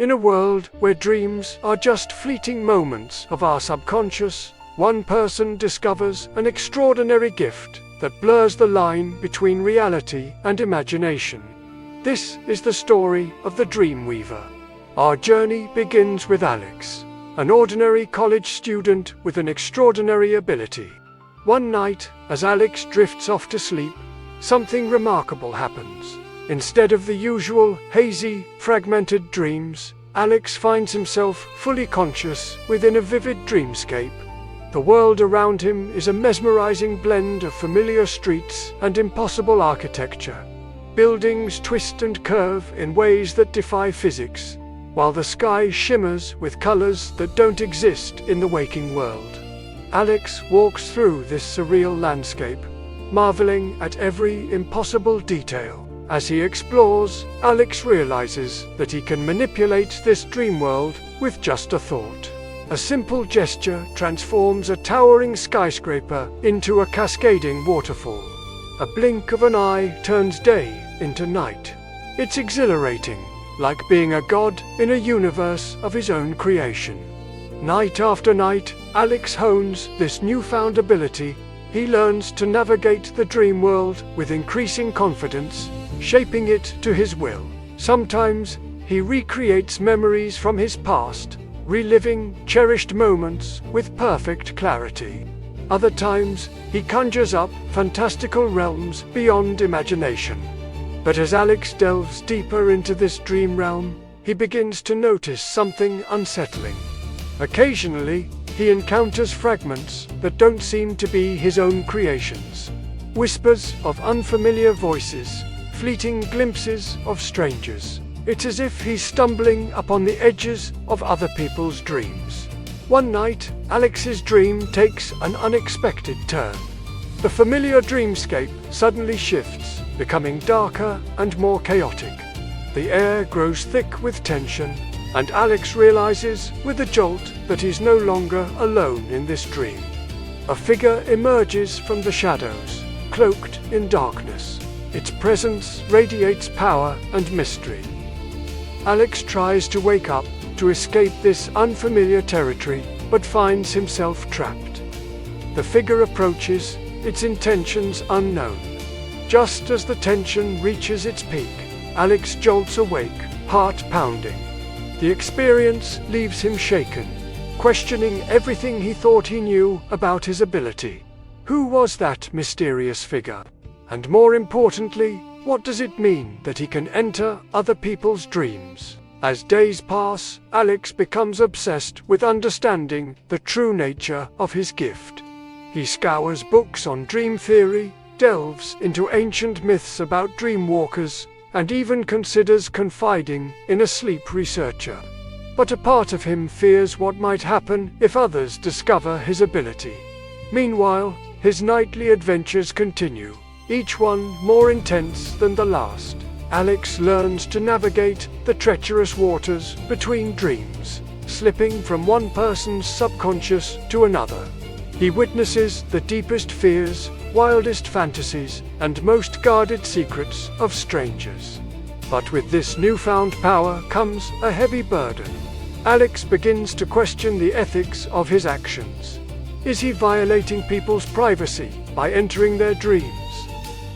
In a world where dreams are just fleeting moments of our subconscious, one person discovers an extraordinary gift that blurs the line between reality and imagination. This is the story of the Dreamweaver. Our journey begins with Alex, an ordinary college student with an extraordinary ability. One night, as Alex drifts off to sleep, something remarkable happens. Instead of the usual hazy, fragmented dreams, Alex finds himself fully conscious within a vivid dreamscape. The world around him is a mesmerizing blend of familiar streets and impossible architecture. Buildings twist and curve in ways that defy physics, while the sky shimmers with colors that don't exist in the waking world. Alex walks through this surreal landscape, marveling at every impossible detail. As he explores, Alex realizes that he can manipulate this dream world with just a thought. A simple gesture transforms a towering skyscraper into a cascading waterfall. A blink of an eye turns day into night. It's exhilarating, like being a god in a universe of his own creation. Night after night, Alex hones this newfound ability. He learns to navigate the dream world with increasing confidence, shaping it to his will. Sometimes, he recreates memories from his past, reliving cherished moments with perfect clarity. Other times, he conjures up fantastical realms beyond imagination. But as Alex delves deeper into this dream realm, he begins to notice something unsettling. Occasionally, he encounters fragments that don't seem to be his own creations. Whispers of unfamiliar voices, fleeting glimpses of strangers. It's as if he's stumbling upon the edges of other people's dreams. One night, Alex's dream takes an unexpected turn. The familiar dreamscape suddenly shifts, becoming darker and more chaotic. The air grows thick with tension, and Alex realizes with a jolt that he's no longer alone in this dream. A figure emerges from the shadows, cloaked in darkness. Its presence radiates power and mystery. Alex tries to wake up to escape this unfamiliar territory, but finds himself trapped. The figure approaches, its intentions unknown. Just as the tension reaches its peak, Alex jolts awake, heart pounding. The experience leaves him shaken, questioning everything he thought he knew about his ability. Who was that mysterious figure? And more importantly, what does it mean that he can enter other people's dreams? As days pass, Alex becomes obsessed with understanding the true nature of his gift. He scours books on dream theory, delves into ancient myths about dreamwalkers, and even considers confiding in a sleep researcher. But a part of him fears what might happen if others discover his ability. Meanwhile, his nightly adventures continue, each one more intense than the last. Alex learns to navigate the treacherous waters between dreams, slipping from one person's subconscious to another. He witnesses the deepest fears, wildest fantasies, and most guarded secrets of strangers. But with this newfound power comes a heavy burden. Alex begins to question the ethics of his actions. Is he violating people's privacy by entering their dreams?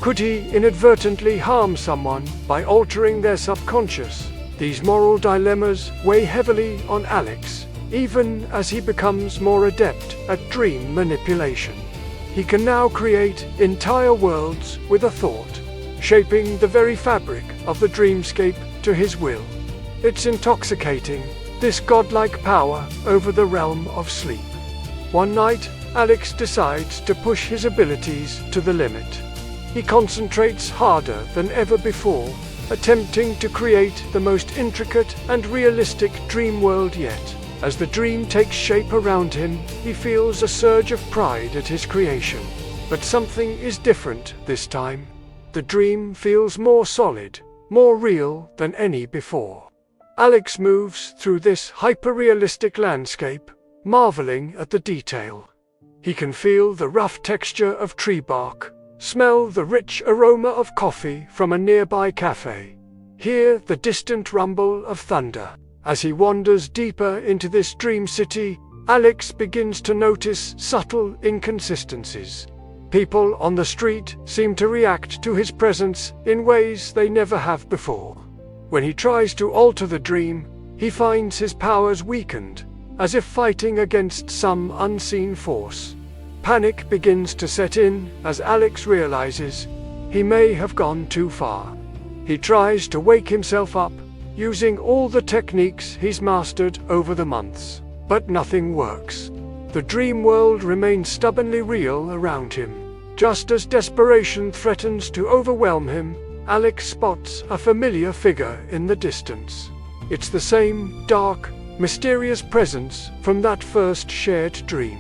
Could he inadvertently harm someone by altering their subconscious? These moral dilemmas weigh heavily on Alex, even as he becomes more adept at dream manipulation. He can now create entire worlds with a thought, shaping the very fabric of the dreamscape to his will. It's intoxicating, this godlike power over the realm of sleep. One night, Alex decides to push his abilities to the limit. He concentrates harder than ever before, attempting to create the most intricate and realistic dream world yet. As the dream takes shape around him, he feels a surge of pride at his creation. But something is different this time. The dream feels more solid, more real than any before. Alex moves through this hyper-realistic landscape, marveling at the detail. He can feel the rough texture of tree bark, smell the rich aroma of coffee from a nearby cafe, hear the distant rumble of thunder, As he wanders deeper into this dream city, Alex begins to notice subtle inconsistencies. People on the street seem to react to his presence in ways they never have before. When he tries to alter the dream, he finds his powers weakened, as if fighting against some unseen force. Panic begins to set in as Alex realizes he may have gone too far. He tries to wake himself up, using all the techniques he's mastered over the months, but nothing works. The dream world remains stubbornly real around him. Just as desperation threatens to overwhelm him, Alex spots a familiar figure in the distance. It's the same dark, mysterious presence from that first shared dream.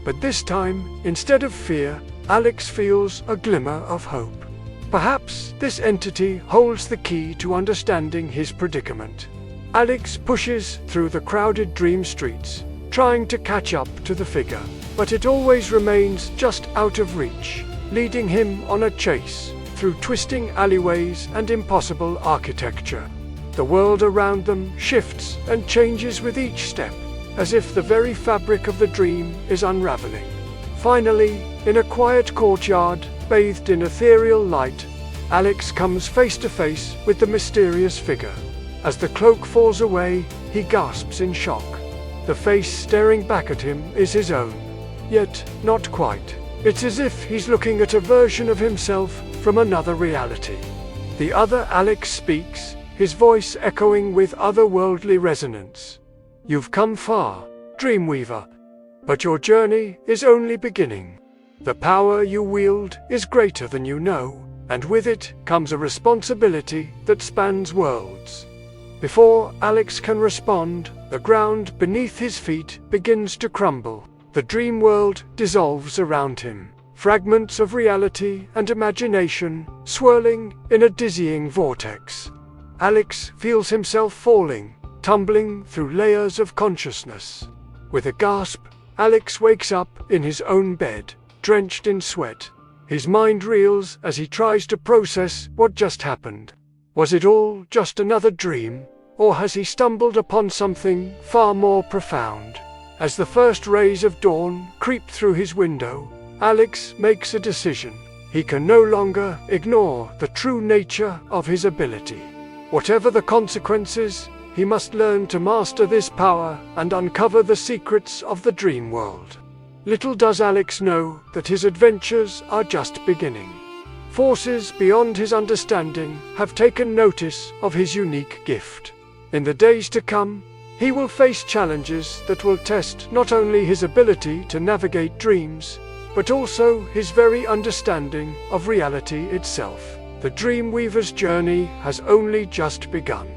But this time, instead of fear, Alex feels a glimmer of hope. Perhaps this entity holds the key to understanding his predicament. Alex pushes through the crowded dream streets, trying to catch up to the figure, but it always remains just out of reach, leading him on a chase through twisting alleyways and impossible architecture. The world around them shifts and changes with each step, as if the very fabric of the dream is unraveling. Finally, in a quiet courtyard, bathed in ethereal light, Alex comes face to face with the mysterious figure. As the cloak falls away, he gasps in shock. The face staring back at him is his own. Yet, not quite. It's as if he's looking at a version of himself from another reality. The other Alex speaks, his voice echoing with otherworldly resonance. "You've come far, Dreamweaver, but your journey is only beginning. The power you wield is greater than you know, and with it comes a responsibility that spans worlds." Before Alex can respond, the ground beneath his feet begins to crumble. The dream world dissolves around him, fragments of reality and imagination swirling in a dizzying vortex. Alex feels himself falling, tumbling through layers of consciousness. With a gasp, Alex wakes up in his own bed, drenched in sweat. His mind reels as he tries to process what just happened. Was it all just another dream, or has he stumbled upon something far more profound? As the first rays of dawn creep through his window, Alex makes a decision. He can no longer ignore the true nature of his ability. Whatever the consequences, he must learn to master this power and uncover the secrets of the dream world. Little does Alex know that his adventures are just beginning. Forces beyond his understanding have taken notice of his unique gift. In the days to come, he will face challenges that will test not only his ability to navigate dreams, but also his very understanding of reality itself. The Dreamweaver's journey has only just begun,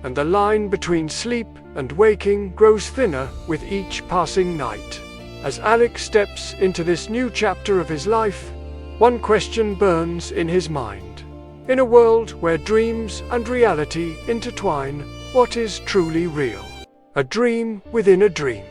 and the line between sleep and waking grows thinner with each passing night. As Alex steps into this new chapter of his life, one question burns in his mind. In a world where dreams and reality intertwine, what is truly real? A dream within a dream.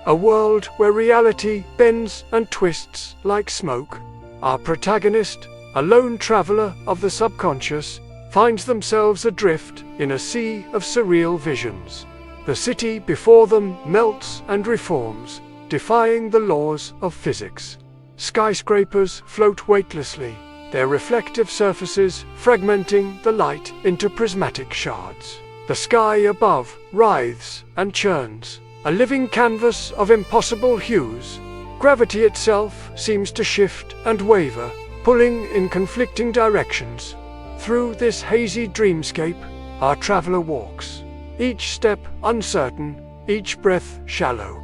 A world where reality bends and twists like smoke. Our protagonist, a lone traveler of the subconscious, finds themselves adrift in a sea of surreal visions. The city before them melts and reforms, defying the laws of physics. Skyscrapers float weightlessly, their reflective surfaces fragmenting the light into prismatic shards. The sky above writhes and churns, a living canvas of impossible hues. Gravity itself seems to shift and waver, pulling in conflicting directions. Through this hazy dreamscape, our traveler walks, each step uncertain, each breath shallow.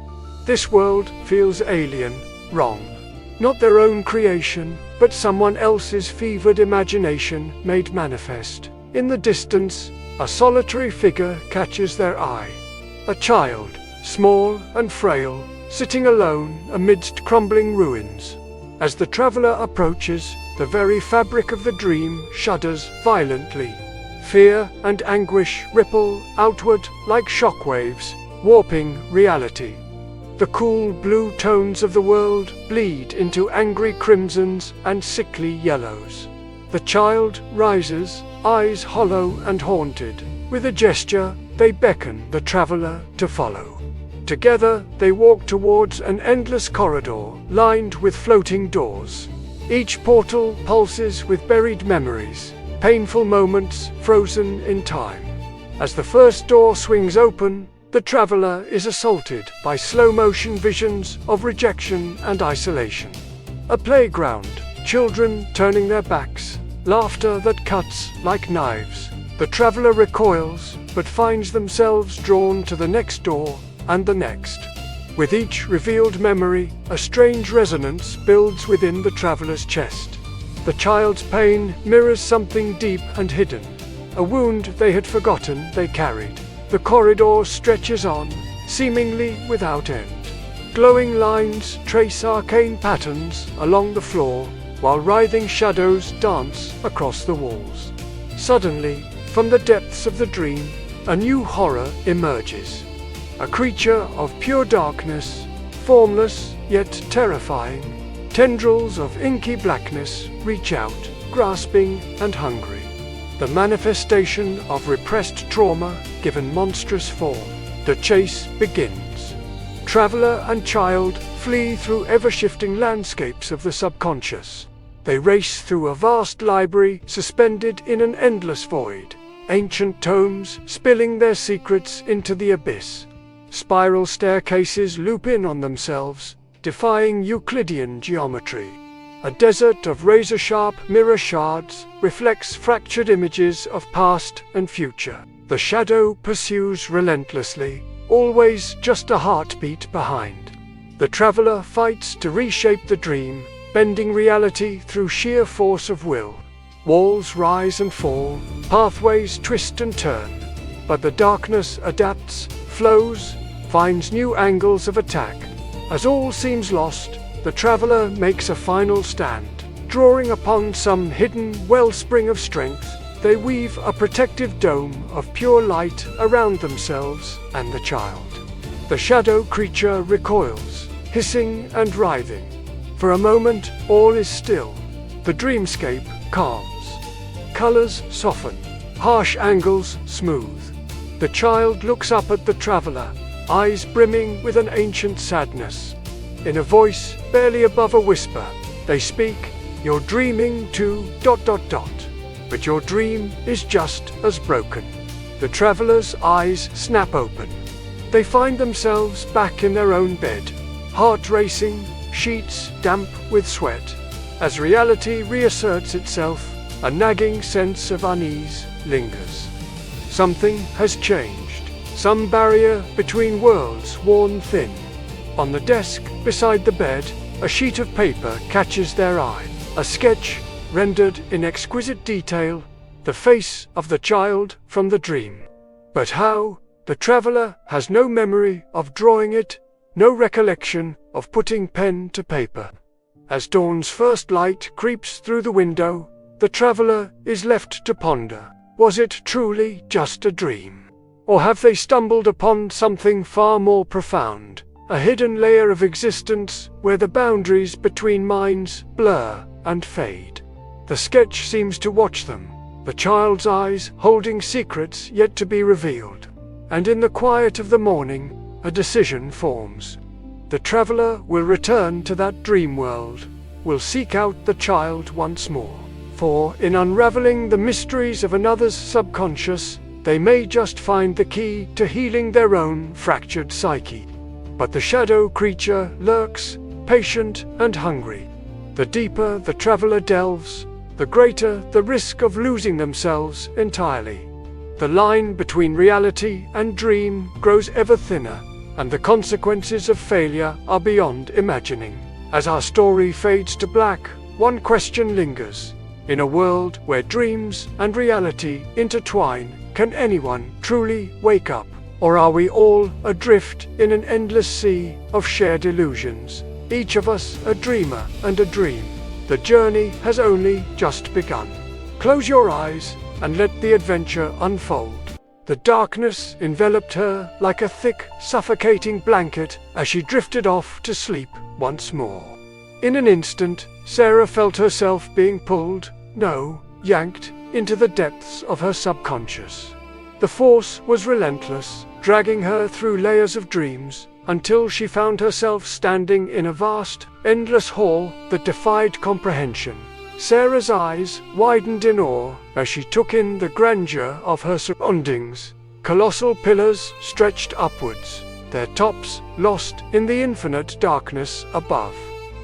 This world feels alien, wrong. Not their own creation, but someone else's fevered imagination made manifest. In the distance, a solitary figure catches their eye. A child, small and frail, sitting alone amidst crumbling ruins. As the traveler approaches, the very fabric of the dream shudders violently. Fear and anguish ripple outward like shockwaves, warping reality. The cool blue tones of the world bleed into angry crimsons and sickly yellows. The child rises, eyes hollow and haunted. With a gesture, they beckon the traveler to follow. Together, they walk towards an endless corridor lined with floating doors. Each portal pulses with buried memories, painful moments frozen in time. As the first door swings open, the traveler is assaulted by slow-motion visions of rejection and isolation. A playground, children turning their backs, laughter that cuts like knives. The traveler recoils, but finds themselves drawn to the next door and the next. With each revealed memory, a strange resonance builds within the traveler's chest. The child's pain mirrors something deep and hidden, a wound they had forgotten they carried. The corridor stretches on, seemingly without end. Glowing lines trace arcane patterns along the floor, while writhing shadows dance across the walls. Suddenly, from the depths of the dream, a new horror emerges. A creature of pure darkness, formless yet terrifying. Tendrils of inky blackness reach out, grasping and hungry. The manifestation of repressed trauma given monstrous form. The chase begins. Traveler and child flee through ever-shifting landscapes of the subconscious. They race through a vast library suspended in an endless void, ancient tomes spilling their secrets into the abyss. Spiral staircases loop in on themselves, defying Euclidean geometry. A desert of razor-sharp mirror shards reflects fractured images of past and future. The shadow pursues relentlessly, always just a heartbeat behind. The traveler fights to reshape the dream, bending reality through sheer force of will. Walls rise and fall, pathways twist and turn, but the darkness adapts, flows, finds new angles of attack. As all seems lost, the traveler makes a final stand. Drawing upon some hidden wellspring of strength, they weave a protective dome of pure light around themselves and the child. The shadow creature recoils, hissing and writhing. For a moment, all is still. The dreamscape calms. Colors soften, harsh angles smooth. The child looks up at the traveler, eyes brimming with an ancient sadness. In a voice barely above a whisper, they speak, "You're dreaming too... but your dream is just as broken." The traveler's eyes snap open. They find themselves back in their own bed, heart racing, sheets damp with sweat. As reality reasserts itself, a nagging sense of unease lingers. Something has changed, some barrier between worlds worn thin. On the desk beside the bed, a sheet of paper catches their eye, a sketch rendered in exquisite detail, the face of the child from the dream. But how? The traveler has no memory of drawing it, no recollection of putting pen to paper. As dawn's first light creeps through the window, the traveler is left to ponder. Was it truly just a dream? Or have they stumbled upon something far more profound, a hidden layer of existence where the boundaries between minds blur and fade? The sketch seems to watch them, the child's eyes holding secrets yet to be revealed. And in the quiet of the morning, a decision forms. The traveler will return to that dream world, will seek out the child once more. For, in unraveling the mysteries of another's subconscious, they may just find the key to healing their own fractured psyche. But the shadow creature lurks, patient and hungry. The deeper the traveler delves, the greater the risk of losing themselves entirely. The line between reality and dream grows ever thinner, and the consequences of failure are beyond imagining. As our story fades to black, one question lingers. In a world where dreams and reality intertwine, can anyone truly wake up? Or are we all adrift in an endless sea of shared illusions? Each of us a dreamer and a dream. The journey has only just begun. Close your eyes and let the adventure unfold. The darkness enveloped her like a thick, suffocating blanket as she drifted off to sleep once more. In an instant, Sarah felt herself being pulled, yanked, into the depths of her subconscious. The force was relentless, dragging her through layers of dreams, until she found herself standing in a vast, endless hall that defied comprehension. Sarah's eyes widened in awe as she took in the grandeur of her surroundings. Colossal pillars stretched upwards, their tops lost in the infinite darkness above.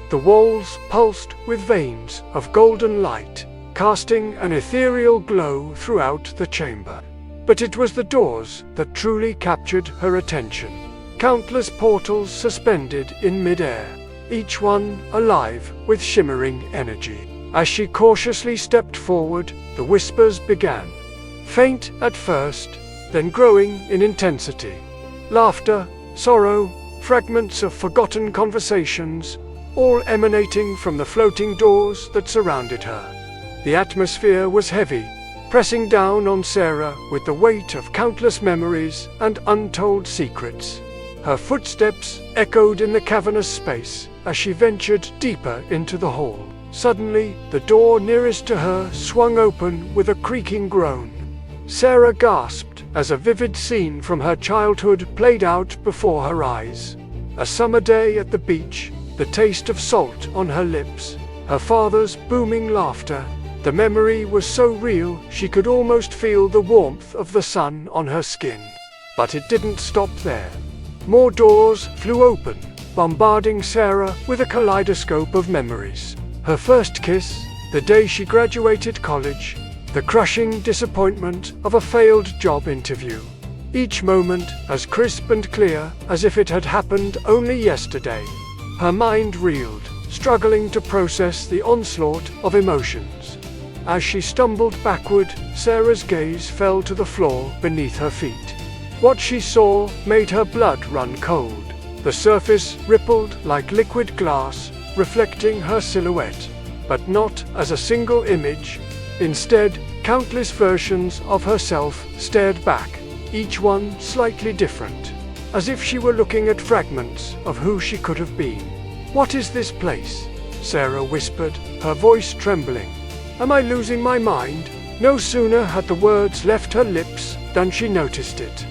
The walls pulsed with veins of golden light, casting an ethereal glow throughout the chamber. But it was the doors that truly captured her attention. Countless portals suspended in midair, each one alive with shimmering energy. As she cautiously stepped forward, the whispers began. Faint at first, then growing in intensity. Laughter, sorrow, fragments of forgotten conversations, all emanating from the floating doors that surrounded her. The atmosphere was heavy, pressing down on Sarah with the weight of countless memories and untold secrets. Her footsteps echoed in the cavernous space as she ventured deeper into the hall. Suddenly, the door nearest to her swung open with a creaking groan. Sarah gasped as a vivid scene from her childhood played out before her eyes. A summer day at the beach, the taste of salt on her lips, her father's booming laughter. The memory was so real she could almost feel the warmth of the sun on her skin. But it didn't stop there. More doors flew open, bombarding Sarah with a kaleidoscope of memories. Her first kiss, the day she graduated college, the crushing disappointment of a failed job interview. Each moment as crisp and clear as if it had happened only yesterday. Her mind reeled, struggling to process the onslaught of emotions. As she stumbled backward, Sarah's gaze fell to the floor beneath her feet. What she saw made her blood run cold. The surface rippled like liquid glass, reflecting her silhouette, but not as a single image. Instead, countless versions of herself stared back, each one slightly different, as if she were looking at fragments of who she could have been. "What is this place?" Sarah whispered, her voice trembling. "Am I losing my mind?" No sooner had the words left her lips than she noticed it.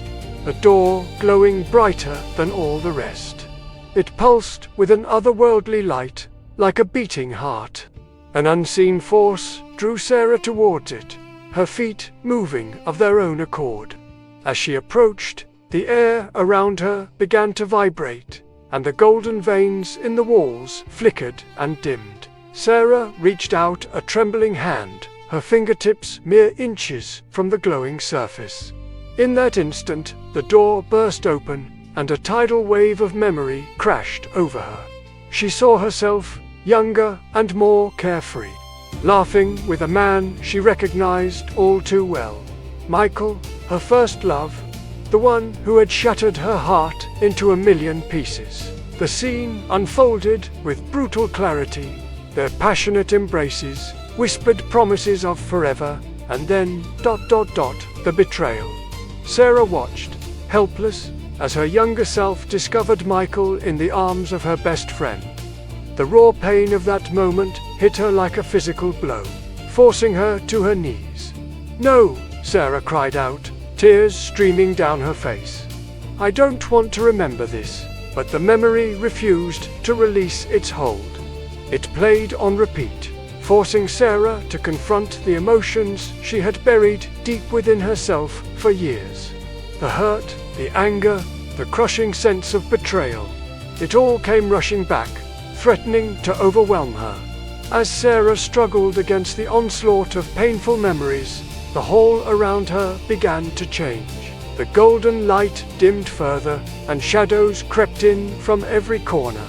A door glowing brighter than all the rest. It pulsed with an otherworldly light, like a beating heart. An unseen force drew Sarah towards it, her feet moving of their own accord. As she approached, the air around her began to vibrate, and the golden veins in the walls flickered and dimmed. Sarah reached out a trembling hand, her fingertips mere inches from the glowing surface. In that instant, the door burst open, and a tidal wave of memory crashed over her. She saw herself, younger and more carefree, laughing with a man she recognized all too well. Michael, her first love, the one who had shattered her heart into a million pieces. The scene unfolded with brutal clarity, their passionate embraces, whispered promises of forever, and then ... the betrayal. Sarah watched, helpless, as her younger self discovered Michael in the arms of her best friend. The raw pain of that moment hit her like a physical blow, forcing her to her knees. "No!" Sarah cried out, tears streaming down her face. "I don't want to remember this." But the memory refused to release its hold. It played on repeat, forcing Sarah to confront the emotions she had buried deep within herself for years. The hurt, the anger, the crushing sense of betrayal. It all came rushing back, threatening to overwhelm her. As Sarah struggled against the onslaught of painful memories, the hall around her began to change. The golden light dimmed further, and shadows crept in from every corner.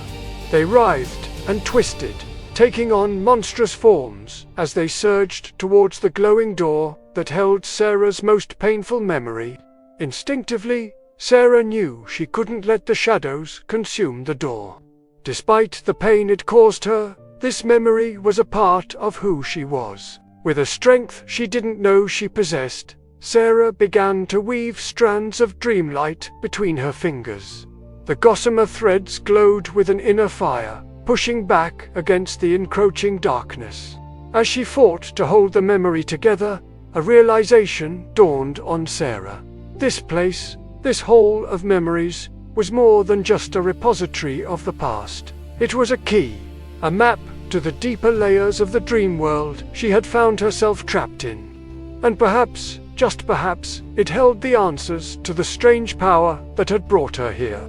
They writhed and twisted, taking on monstrous forms as they surged towards the glowing door that held Sarah's most painful memory. Instinctively, Sarah knew she couldn't let the shadows consume the door. Despite the pain it caused her, this memory was a part of who she was. With a strength she didn't know she possessed, Sarah began to weave strands of dreamlight between her fingers. The gossamer threads glowed with an inner fire, pushing back against the encroaching darkness. As she fought to hold the memory together, a realization dawned on Sarah. This place, this hall of memories, was more than just a repository of the past. It was a key, a map to the deeper layers of the dream world she had found herself trapped in. And perhaps, just perhaps, it held the answers to the strange power that had brought her here.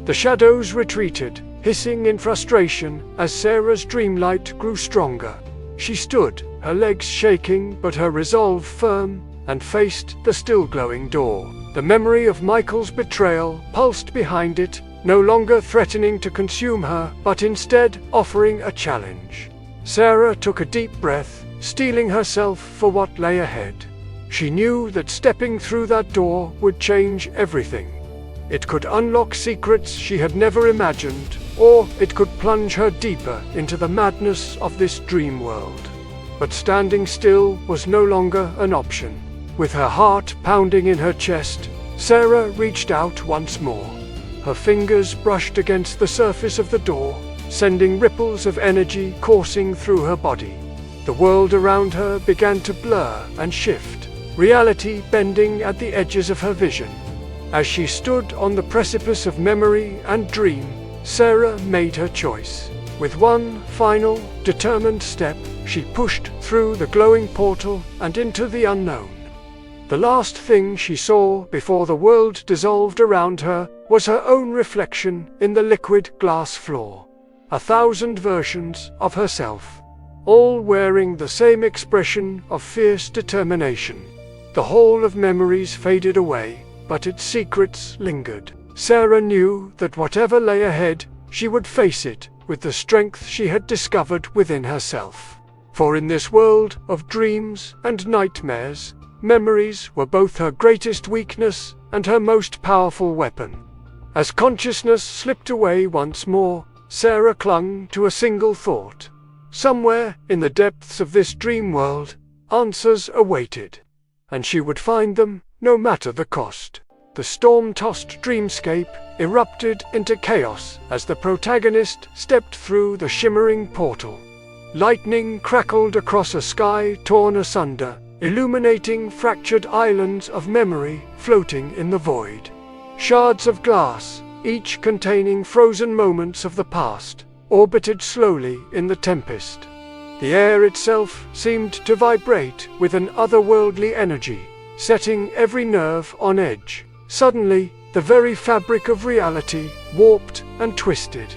The shadows retreated, hissing in frustration as Sarah's dreamlight grew stronger. She stood, her legs shaking but her resolve firm, and faced the still glowing door. The memory of Michael's betrayal pulsed behind it, no longer threatening to consume her, but instead offering a challenge. Sarah took a deep breath, steeling herself for what lay ahead. She knew that stepping through that door would change everything. It could unlock secrets she had never imagined, or it could plunge her deeper into the madness of this dream world. But standing still was no longer an option. With her heart pounding in her chest, Sarah reached out once more. Her fingers brushed against the surface of the door, sending ripples of energy coursing through her body. The world around her began to blur and shift, reality bending at the edges of her vision. As she stood on the precipice of memory and dream, Sarah made her choice. With one final, determined step, she pushed through the glowing portal and into the unknown. The last thing she saw before the world dissolved around her was her own reflection in the liquid glass floor. 1,000 versions of herself, all wearing the same expression of fierce determination. The hall of memories faded away, but its secrets lingered. Sarah knew that whatever lay ahead, she would face it with the strength she had discovered within herself. For in this world of dreams and nightmares, memories were both her greatest weakness and her most powerful weapon. As consciousness slipped away once more, Sarah clung to a single thought. Somewhere in the depths of this dream world, answers awaited, and she would find them, no matter the cost. The storm-tossed dreamscape erupted into chaos as the protagonist stepped through the shimmering portal. Lightning crackled across a sky torn asunder, illuminating fractured islands of memory floating in the void. Shards of glass, each containing frozen moments of the past, orbited slowly in the tempest. The air itself seemed to vibrate with an otherworldly energy, setting every nerve on edge. Suddenly, the very fabric of reality warped and twisted.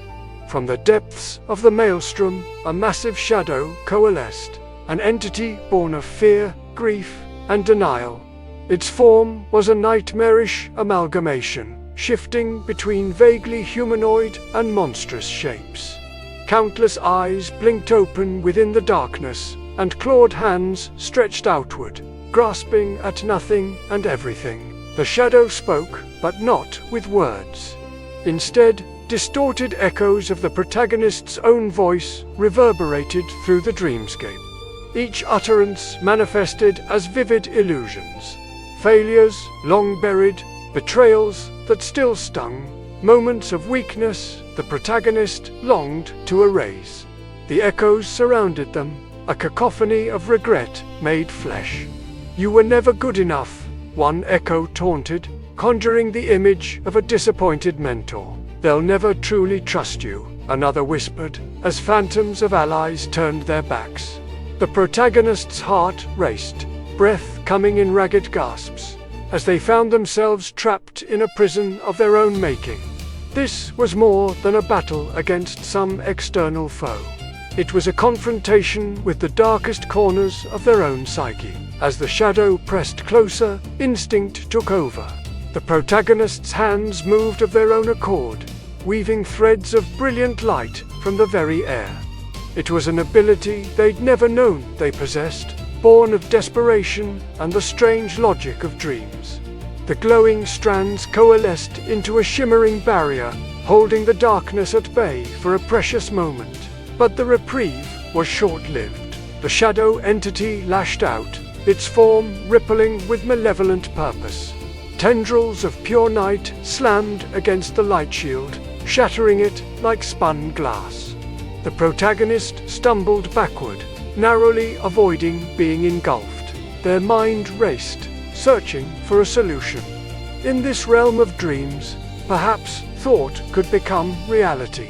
From the depths of the maelstrom, a massive shadow coalesced, an entity born of fear, grief, and denial. Its form was a nightmarish amalgamation, shifting between vaguely humanoid and monstrous shapes. Countless eyes blinked open within the darkness, and clawed hands stretched outward, grasping at nothing and everything. The shadow spoke, but not with words. Instead, distorted echoes of the protagonist's own voice reverberated through the dreamscape. Each utterance manifested as vivid illusions. Failures long buried, betrayals that still stung, moments of weakness the protagonist longed to erase. The echoes surrounded them, a cacophony of regret made flesh. "You were never good enough," one echo taunted, conjuring the image of a disappointed mentor. "They'll never truly trust you," another whispered, as phantoms of allies turned their backs. The protagonist's heart raced, breath coming in ragged gasps, as they found themselves trapped in a prison of their own making. This was more than a battle against some external foe. It was a confrontation with the darkest corners of their own psyche. As the shadow pressed closer, instinct took over. The protagonist's hands moved of their own accord, weaving threads of brilliant light from the very air. It was an ability they'd never known they possessed, born of desperation and the strange logic of dreams. The glowing strands coalesced into a shimmering barrier, holding the darkness at bay for a precious moment. But the reprieve was short-lived. The shadow entity lashed out, its form rippling with malevolent purpose. Tendrils of pure night slammed against the light shield, shattering it like spun glass. The protagonist stumbled backward, narrowly avoiding being engulfed. Their mind raced, searching for a solution. In this realm of dreams, perhaps thought could become reality.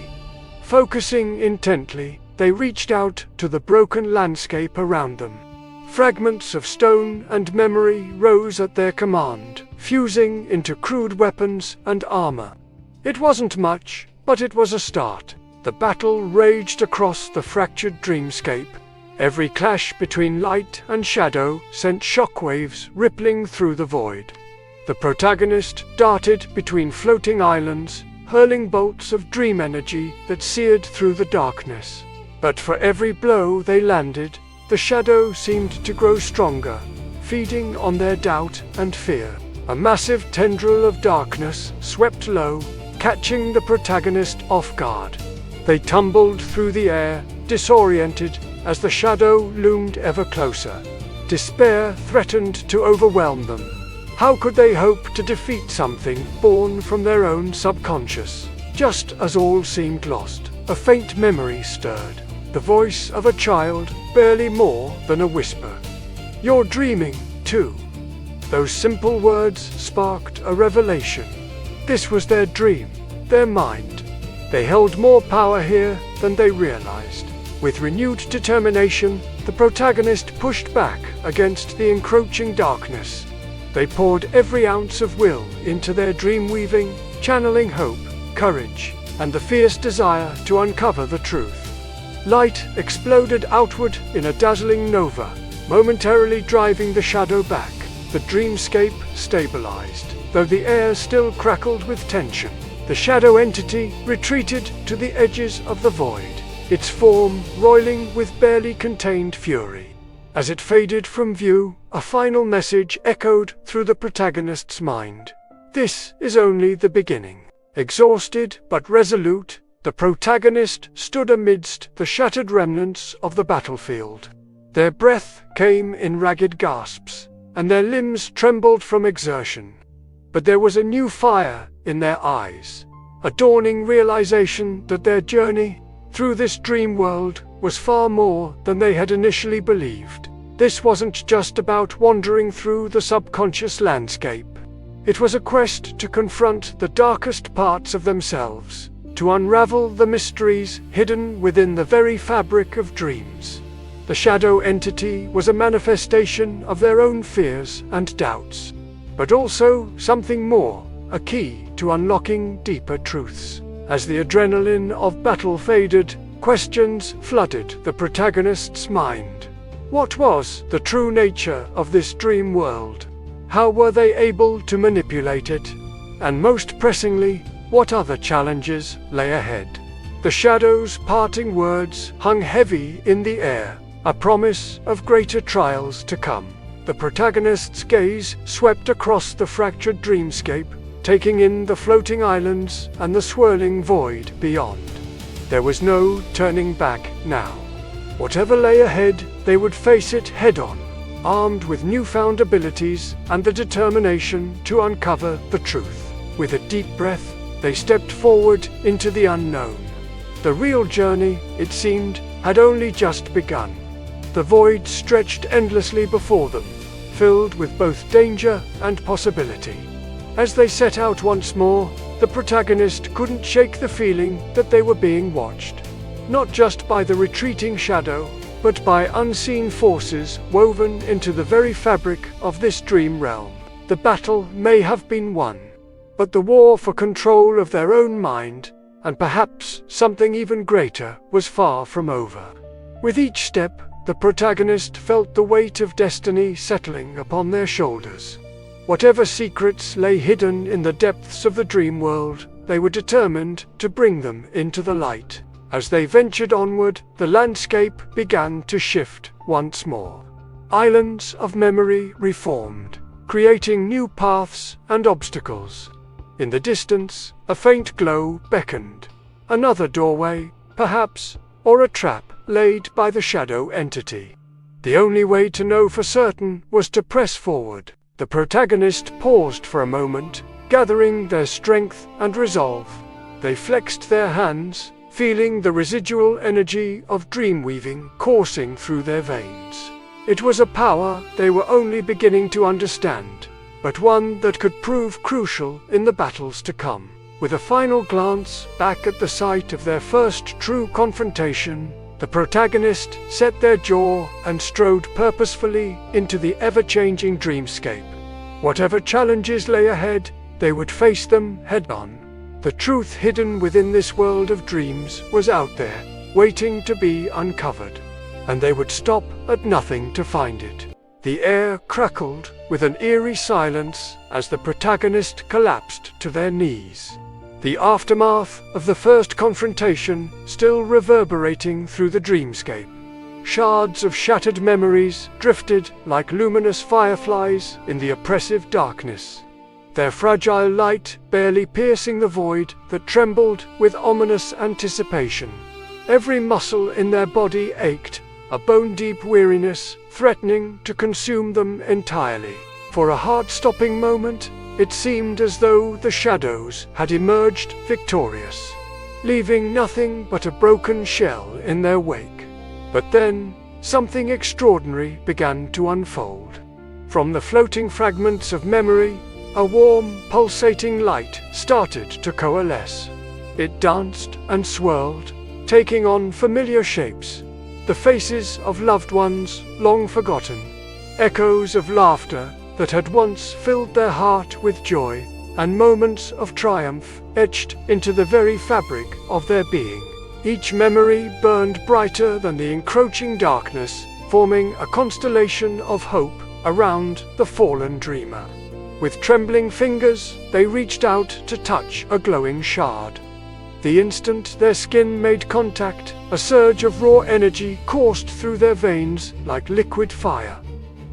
Focusing intently, they reached out to the broken landscape around them. Fragments of stone and memory rose at their command, fusing into crude weapons and armor. It wasn't much, but it was a start. The battle raged across the fractured dreamscape. Every clash between light and shadow sent shockwaves rippling through the void. The protagonist darted between floating islands, hurling bolts of dream energy that seared through the darkness. But for every blow they landed, the shadow seemed to grow stronger, feeding on their doubt and fear. A massive tendril of darkness swept low, catching the protagonist off guard. They tumbled through the air, disoriented, as the shadow loomed ever closer. Despair threatened to overwhelm them. How could they hope to defeat something born from their own subconscious? Just as all seemed lost, a faint memory stirred. The voice of a child, barely more than a whisper. "You're dreaming, too." Those simple words sparked a revelation. This was their dream, their mind. They held more power here than they realized. With renewed determination, the protagonist pushed back against the encroaching darkness. They poured every ounce of will into their dream weaving, channeling hope, courage, and the fierce desire to uncover the truth. Light exploded outward in a dazzling nova, momentarily driving the shadow back. The dreamscape stabilized, though the air still crackled with tension. The shadow entity retreated to the edges of the void, its form roiling with barely contained fury. As it faded from view, a final message echoed through the protagonist's mind. This is only the beginning. Exhausted but resolute, the protagonist stood amidst the shattered remnants of the battlefield. Their breath came in ragged gasps, and their limbs trembled from exertion. But there was a new fire in their eyes, a dawning realization that their journey through this dream world was far more than they had initially believed. This wasn't just about wandering through the subconscious landscape. It was a quest to confront the darkest parts of themselves, to unravel the mysteries hidden within the very fabric of dreams. The shadow entity was a manifestation of their own fears and doubts, but also something more, a key to unlocking deeper truths. As the adrenaline of battle faded, questions flooded the protagonist's mind. What was the true nature of this dream world? How were they able to manipulate it? And most pressingly, what other challenges lay ahead? The shadow's parting words hung heavy in the air, a promise of greater trials to come. The protagonist's gaze swept across the fractured dreamscape, taking in the floating islands and the swirling void beyond. There was no turning back now. Whatever lay ahead, they would face it head-on, armed with newfound abilities and the determination to uncover the truth. With a deep breath, they stepped forward into the unknown. The real journey, it seemed, had only just begun. The void stretched endlessly before them, filled with both danger and possibility. As they set out once more, the protagonist couldn't shake the feeling that they were being watched. Not just by the retreating shadow, but by unseen forces woven into the very fabric of this dream realm. The battle may have been won, but the war for control of their own mind, and perhaps something even greater, was far from over. With each step, the protagonist felt the weight of destiny settling upon their shoulders. Whatever secrets lay hidden in the depths of the dream world, they were determined to bring them into the light. As they ventured onward, the landscape began to shift once more. Islands of memory reformed, creating new paths and obstacles. In the distance, a faint glow beckoned. Another doorway, perhaps, or a trap laid by the shadow entity. The only way to know for certain was to press forward. The protagonist paused for a moment, gathering their strength and resolve. They flexed their hands, feeling the residual energy of dreamweaving coursing through their veins. It was a power they were only beginning to understand, but one that could prove crucial in the battles to come. With a final glance back at the site of their first true confrontation, the protagonist set their jaw and strode purposefully into the ever-changing dreamscape. Whatever challenges lay ahead, they would face them head-on. The truth hidden within this world of dreams was out there, waiting to be uncovered, and they would stop at nothing to find it. The air crackled with an eerie silence as the protagonist collapsed to their knees. The aftermath of the first confrontation still reverberating through the dreamscape. Shards of shattered memories drifted like luminous fireflies in the oppressive darkness, their fragile light barely piercing the void that trembled with ominous anticipation. Every muscle in their body ached, a bone-deep weariness threatening to consume them entirely. For a heart-stopping moment, it seemed as though the shadows had emerged victorious, leaving nothing but a broken shell in their wake. But then, something extraordinary began to unfold. From the floating fragments of memory, a warm, pulsating light started to coalesce. It danced and swirled, taking on familiar shapes, the faces of loved ones long forgotten, echoes of laughter that had once filled their heart with joy, and moments of triumph etched into the very fabric of their being. Each memory burned brighter than the encroaching darkness, forming a constellation of hope around the fallen dreamer. With trembling fingers, they reached out to touch a glowing shard. The instant their skin made contact, a surge of raw energy coursed through their veins like liquid fire.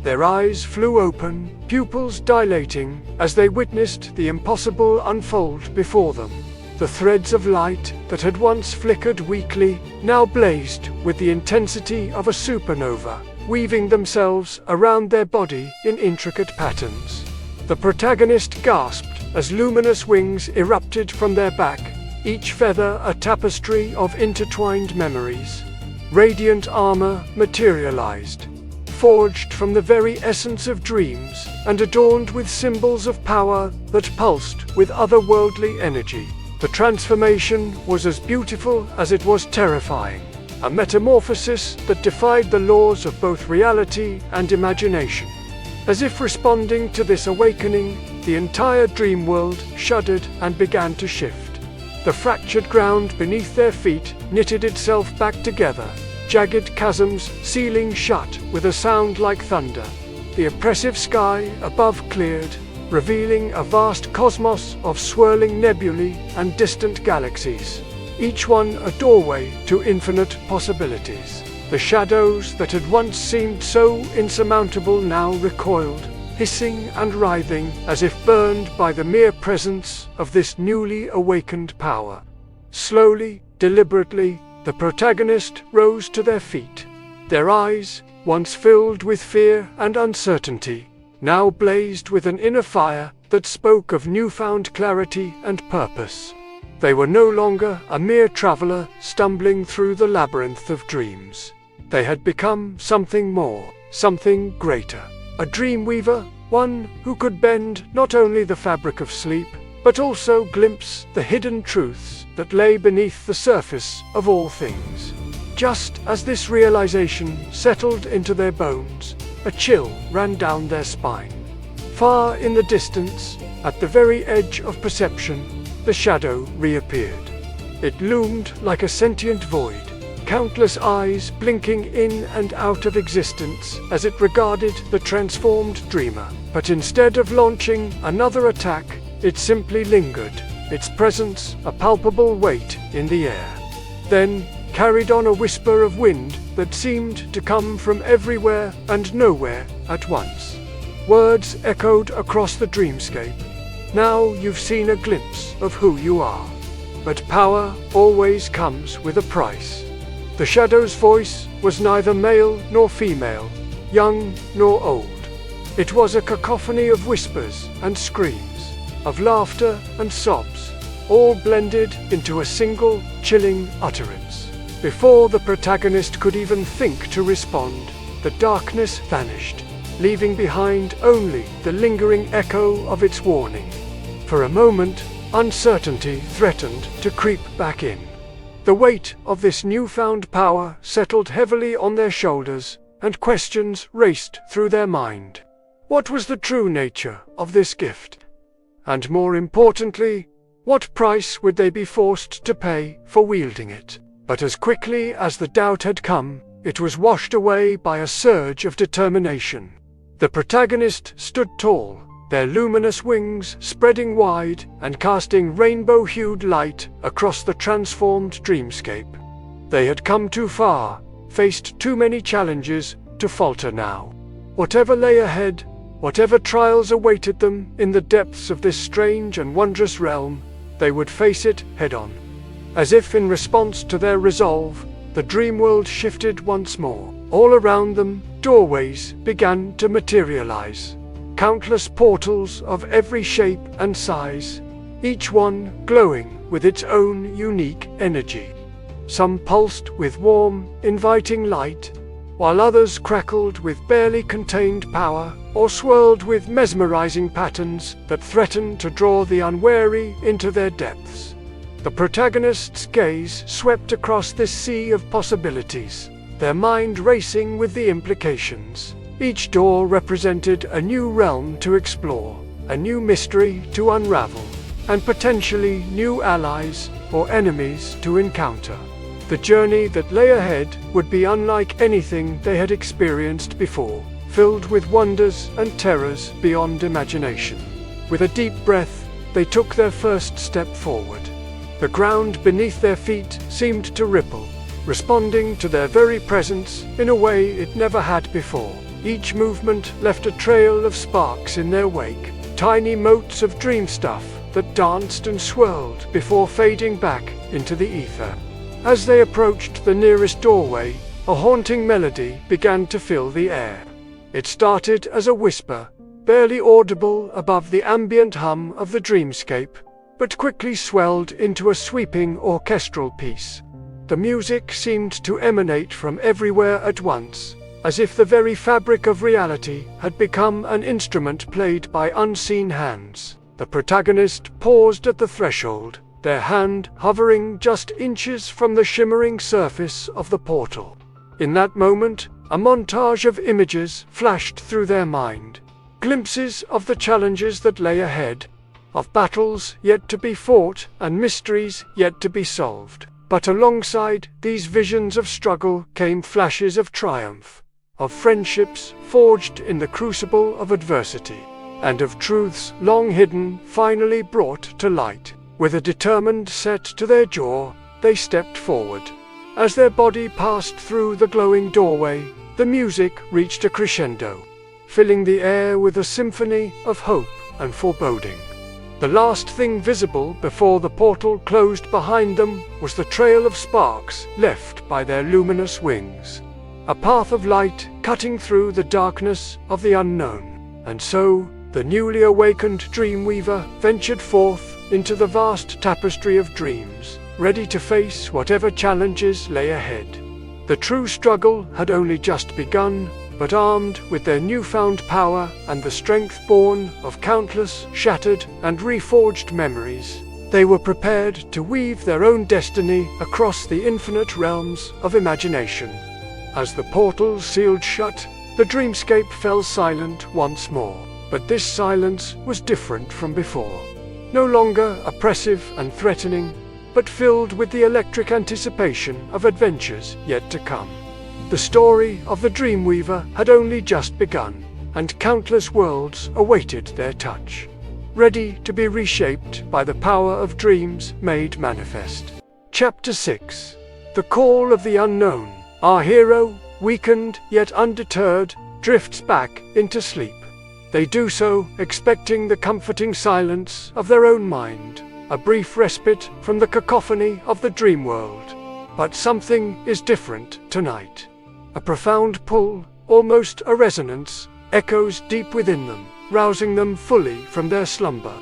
Their eyes flew open, pupils dilating, as they witnessed the impossible unfold before them. The threads of light that had once flickered weakly now blazed with the intensity of a supernova, weaving themselves around their body in intricate patterns. The protagonist gasped as luminous wings erupted from their back, each feather a tapestry of intertwined memories. Radiant armor materialized, forged from the very essence of dreams and adorned with symbols of power that pulsed with otherworldly energy. The transformation was as beautiful as it was terrifying, a metamorphosis that defied the laws of both reality and imagination. As if responding to this awakening, the entire dream world shuddered and began to shift. The fractured ground beneath their feet knitted itself back together, jagged chasms sealing shut with a sound like thunder. The oppressive sky above cleared, revealing a vast cosmos of swirling nebulae and distant galaxies, each one a doorway to infinite possibilities. The shadows that had once seemed so insurmountable now recoiled, hissing and writhing as if burned by the mere presence of this newly awakened power. Slowly, deliberately, the protagonist rose to their feet. Their eyes, once filled with fear and uncertainty, now blazed with an inner fire that spoke of newfound clarity and purpose. They were no longer a mere traveler stumbling through the labyrinth of dreams. They had become something more, something greater. A dreamweaver, one who could bend not only the fabric of sleep, but also glimpse the hidden truths that lay beneath the surface of all things. Just as this realization settled into their bones, a chill ran down their spine. Far in the distance, at the very edge of perception, the shadow reappeared. It loomed like a sentient void, countless eyes blinking in and out of existence as it regarded the transformed dreamer. But instead of launching another attack, it simply lingered, its presence a palpable weight in the air. Then carried on a whisper of wind that seemed to come from everywhere and nowhere at once. Words echoed across the dreamscape. Now you've seen a glimpse of who you are. But power always comes with a price. The shadow's voice was neither male nor female, young nor old. It was a cacophony of whispers and screams, of laughter and sobs, all blended into a single, chilling utterance. Before the protagonist could even think to respond, the darkness vanished. leaving behind only the lingering echo of its warning. For a moment, uncertainty threatened to creep back in. The weight of this newfound power settled heavily on their shoulders, and questions raced through their mind. What was the true nature of this gift? And more importantly, what price would they be forced to pay for wielding it? But as quickly as the doubt had come, it was washed away by a surge of determination. The protagonist stood tall, their luminous wings spreading wide and casting rainbow-hued light across the transformed dreamscape. They had come too far, faced too many challenges to falter now. Whatever lay ahead, whatever trials awaited them in the depths of this strange and wondrous realm, they would face it head-on. As if in response to their resolve, the dream world shifted once more. All around them, doorways began to materialize. Countless portals of every shape and size, each one glowing with its own unique energy. Some pulsed with warm, inviting light, while others crackled with barely contained power, or swirled with mesmerizing patterns that threatened to draw the unwary into their depths. The protagonist's gaze swept across this sea of possibilities, their mind racing with the implications. Each door represented a new realm to explore, a new mystery to unravel, and potentially new allies or enemies to encounter. The journey that lay ahead would be unlike anything they had experienced before, filled with wonders and terrors beyond imagination. With a deep breath, they took their first step forward. The ground beneath their feet seemed to ripple, responding to their very presence in a way it never had before. Each movement left a trail of sparks in their wake, tiny motes of dream stuff that danced and swirled before fading back into the ether. As they approached the nearest doorway, a haunting melody began to fill the air. It started as a whisper, barely audible above the ambient hum of the dreamscape, but quickly swelled into a sweeping orchestral piece. The music seemed to emanate from everywhere at once, as if the very fabric of reality had become an instrument played by unseen hands. The protagonist paused at the threshold, their hand hovering just inches from the shimmering surface of the portal. In that moment, a montage of images flashed through their mind, glimpses of the challenges that lay ahead, of battles yet to be fought and mysteries yet to be solved. But alongside these visions of struggle came flashes of triumph, of friendships forged in the crucible of adversity, and of truths long hidden finally brought to light. With a determined set to their jaw, they stepped forward. As their body passed through the glowing doorway, the music reached a crescendo, filling the air with a symphony of hope and foreboding. The last thing visible before the portal closed behind them was the trail of sparks left by their luminous wings, a path of light cutting through the darkness of the unknown. And so, the newly awakened Dreamweaver ventured forth into the vast tapestry of dreams, ready to face whatever challenges lay ahead. The true struggle had only just begun, but armed with their newfound power and the strength born of countless shattered and reforged memories, they were prepared to weave their own destiny across the infinite realms of imagination. As the portal sealed shut, the dreamscape fell silent once more. But this silence was different from before. No longer oppressive and threatening, but filled with the electric anticipation of adventures yet to come. The story of the Dreamweaver had only just begun, and countless worlds awaited their touch, ready to be reshaped by the power of dreams made manifest. Chapter 6. The Call of the Unknown. Our hero, weakened yet undeterred, drifts back into sleep. They do so, expecting the comforting silence of their own mind, a brief respite from the cacophony of the dream world. But something is different tonight. A profound pull, almost a resonance, echoes deep within them, rousing them fully from their slumber.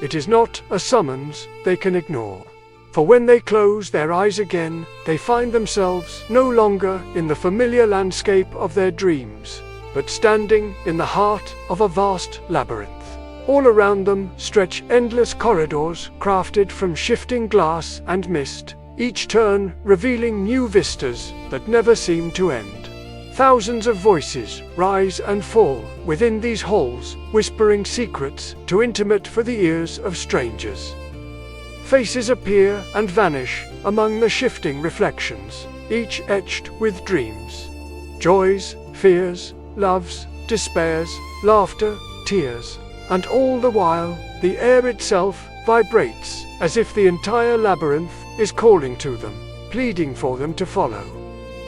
It is not a summons they can ignore. For when they close their eyes again, they find themselves no longer in the familiar landscape of their dreams, but standing in the heart of a vast labyrinth. All around them stretch endless corridors crafted from shifting glass and mist, each turn revealing new vistas that never seem to end. Thousands of voices rise and fall within these halls, whispering secrets too intimate for the ears of strangers. Faces appear and vanish among the shifting reflections, each etched with dreams. Joys, fears, loves, despairs, laughter, tears. And all the while, the air itself vibrates as if the entire labyrinth is calling to them, pleading for them to follow.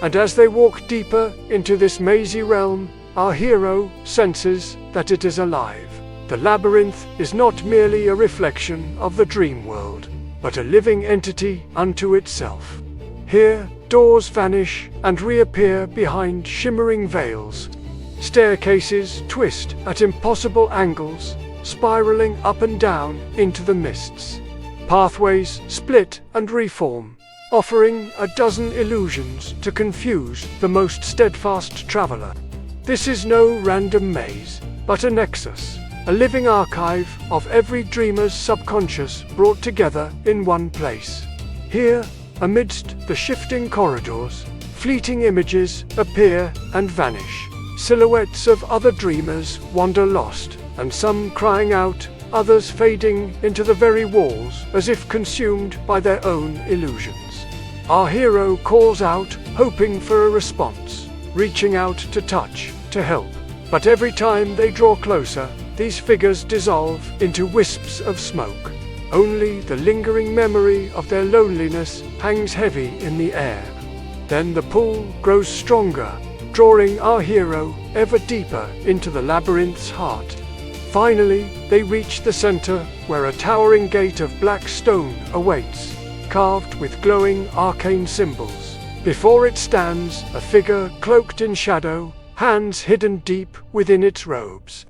And as they walk deeper into this mazy realm, our hero senses that it is alive. The labyrinth is not merely a reflection of the dream world, but a living entity unto itself. Here, doors vanish and reappear behind shimmering veils. Staircases twist at impossible angles, spiraling up and down into the mists. Pathways split and reform, offering a dozen illusions to confuse the most steadfast traveler. This is no random maze, but a nexus, a living archive of every dreamer's subconscious brought together in one place. Here, amidst the shifting corridors, fleeting images appear and vanish. Silhouettes of other dreamers wander lost, and some crying out, others fading into the very walls as if consumed by their own illusions. Our hero calls out, hoping for a response, reaching out to touch, to help. But every time they draw closer, these figures dissolve into wisps of smoke. Only the lingering memory of their loneliness hangs heavy in the air. Then the pull grows stronger, drawing our hero ever deeper into the labyrinth's heart. Finally, they reach the center, where a towering gate of black stone awaits, carved with glowing arcane symbols. Before it stands a figure cloaked in shadow, hands hidden deep within its robes.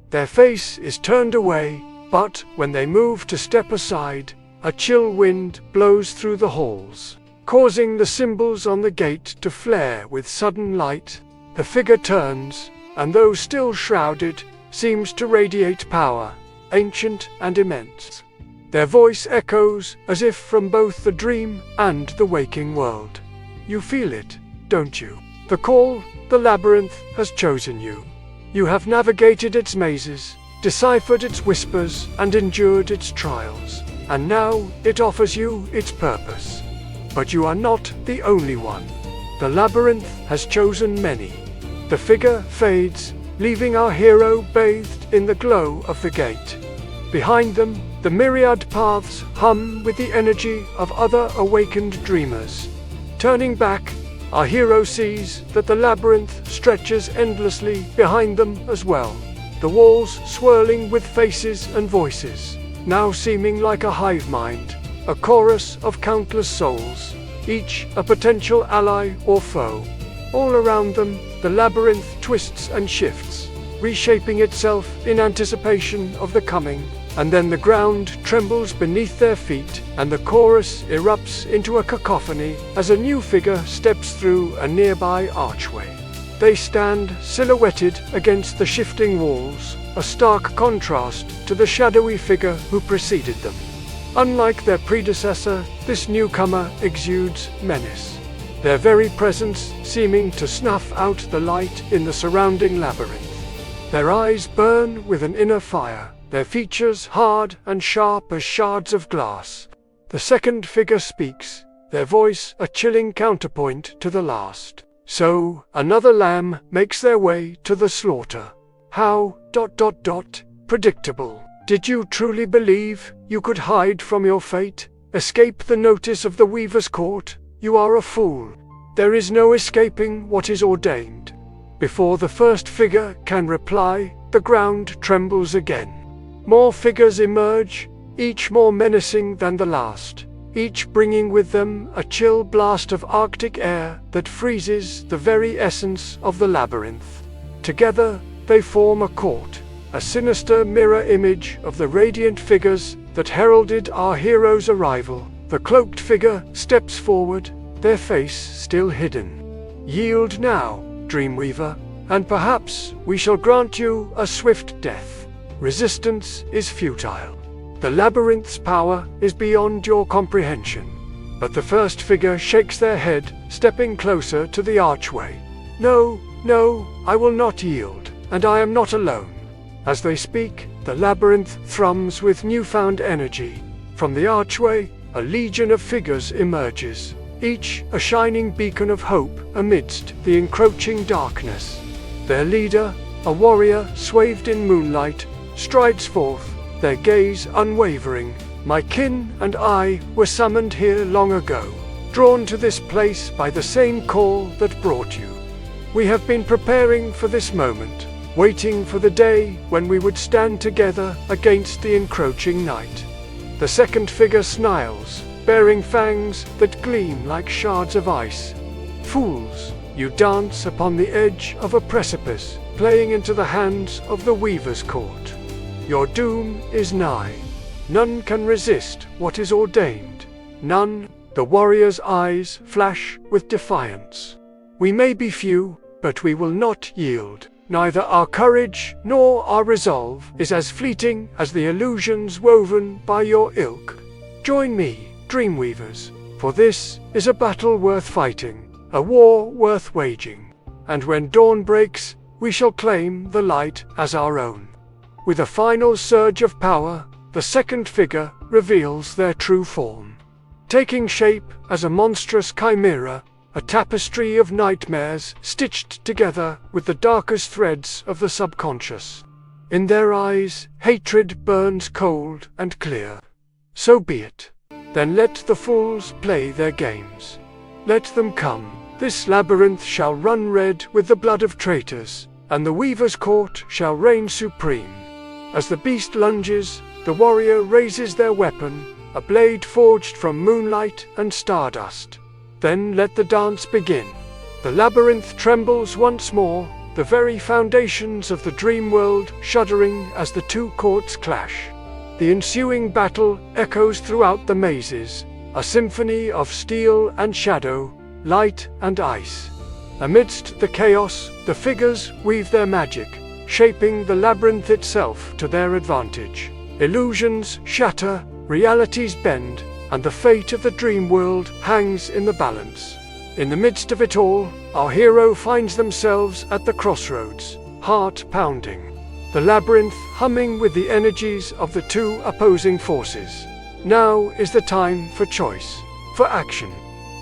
Their face is turned away, but when they move to step aside, a chill wind blows through the halls, causing the symbols on the gate to flare with sudden light. The figure turns, and though still shrouded, seems to radiate power, ancient and immense. Their voice echoes as if from both the dream and the waking world. You feel it, don't you? The call, the labyrinth, has chosen you. You have navigated its mazes, deciphered its whispers, and endured its trials, and now it offers you its purpose. But you are not the only one. The labyrinth has chosen many. The figure fades, leaving our hero bathed in the glow of the gate. Behind them, the myriad paths hum with the energy of other awakened dreamers. Turning back, our hero sees that the labyrinth stretches endlessly behind them as well, the walls swirling with faces and voices, now seeming like a hive mind, a chorus of countless souls, each a potential ally or foe. All around them, the labyrinth twists and shifts, reshaping itself in anticipation of the coming, and then the ground trembles beneath their feet, and the chorus erupts into a cacophony as a new figure steps through a nearby archway. They stand silhouetted against the shifting walls, a stark contrast to the shadowy figure who preceded them. Unlike their predecessor, this newcomer exudes menace, their very presence seeming to snuff out the light in the surrounding labyrinth. Their eyes burn with an inner fire, their features hard and sharp as shards of glass. The second figure speaks, their voice a chilling counterpoint to the last. So, another lamb makes their way to the slaughter. How, predictable. Did you truly believe you could hide from your fate? Escape the notice of the Weaver's court? You are a fool. There is no escaping what is ordained. Before the first figure can reply, the ground trembles again. More figures emerge, each more menacing than the last, each bringing with them a chill blast of Arctic air that freezes the very essence of the labyrinth. Together, they form a court, a sinister mirror image of the radiant figures that heralded our hero's arrival. The cloaked figure steps forward, their face still hidden. Yield now, Dreamweaver, and perhaps we shall grant you a swift death. Resistance is futile. The labyrinth's power is beyond your comprehension. But the first figure shakes their head, stepping closer to the archway. No, no, I will not yield, and I am not alone. As they speak, the labyrinth thrums with newfound energy. From the archway, a legion of figures emerges, each a shining beacon of hope amidst the encroaching darkness. Their leader, a warrior swathed in moonlight, strides forth, their gaze unwavering. My kin and I were summoned here long ago, drawn to this place by the same call that brought you. We have been preparing for this moment, waiting for the day when we would stand together against the encroaching night. The second figure snarls, bearing fangs that gleam like shards of ice. Fools, you dance upon the edge of a precipice, playing into the hands of the Weaver's Court. Your doom is nigh. None can resist what is ordained. None. The warrior's eyes flash with defiance. We may be few, but we will not yield. Neither our courage nor our resolve is as fleeting as the illusions woven by your ilk. Join me, Dreamweavers, for this is a battle worth fighting, a war worth waging. And when dawn breaks, we shall claim the light as our own. With a final surge of power, the second figure reveals their true form. Taking shape as a monstrous chimera, a tapestry of nightmares stitched together with the darkest threads of the subconscious. In their eyes, hatred burns cold and clear. So be it. Then let the fools play their games. Let them come. This labyrinth shall run red with the blood of traitors, and the Weaver's Court shall reign supreme. As the beast lunges, the warrior raises their weapon, a blade forged from moonlight and stardust. Then let the dance begin. The labyrinth trembles once more, the very foundations of the dream world shuddering as the two courts clash. The ensuing battle echoes throughout the mazes, a symphony of steel and shadow, light and ice. Amidst the chaos, the figures weave their magic, shaping the labyrinth itself to their advantage. Illusions shatter, realities bend, and the fate of the dream world hangs in the balance. In the midst of it all, our hero finds themselves at the crossroads, heart pounding. The labyrinth humming with the energies of the two opposing forces. Now is the time for choice, for action.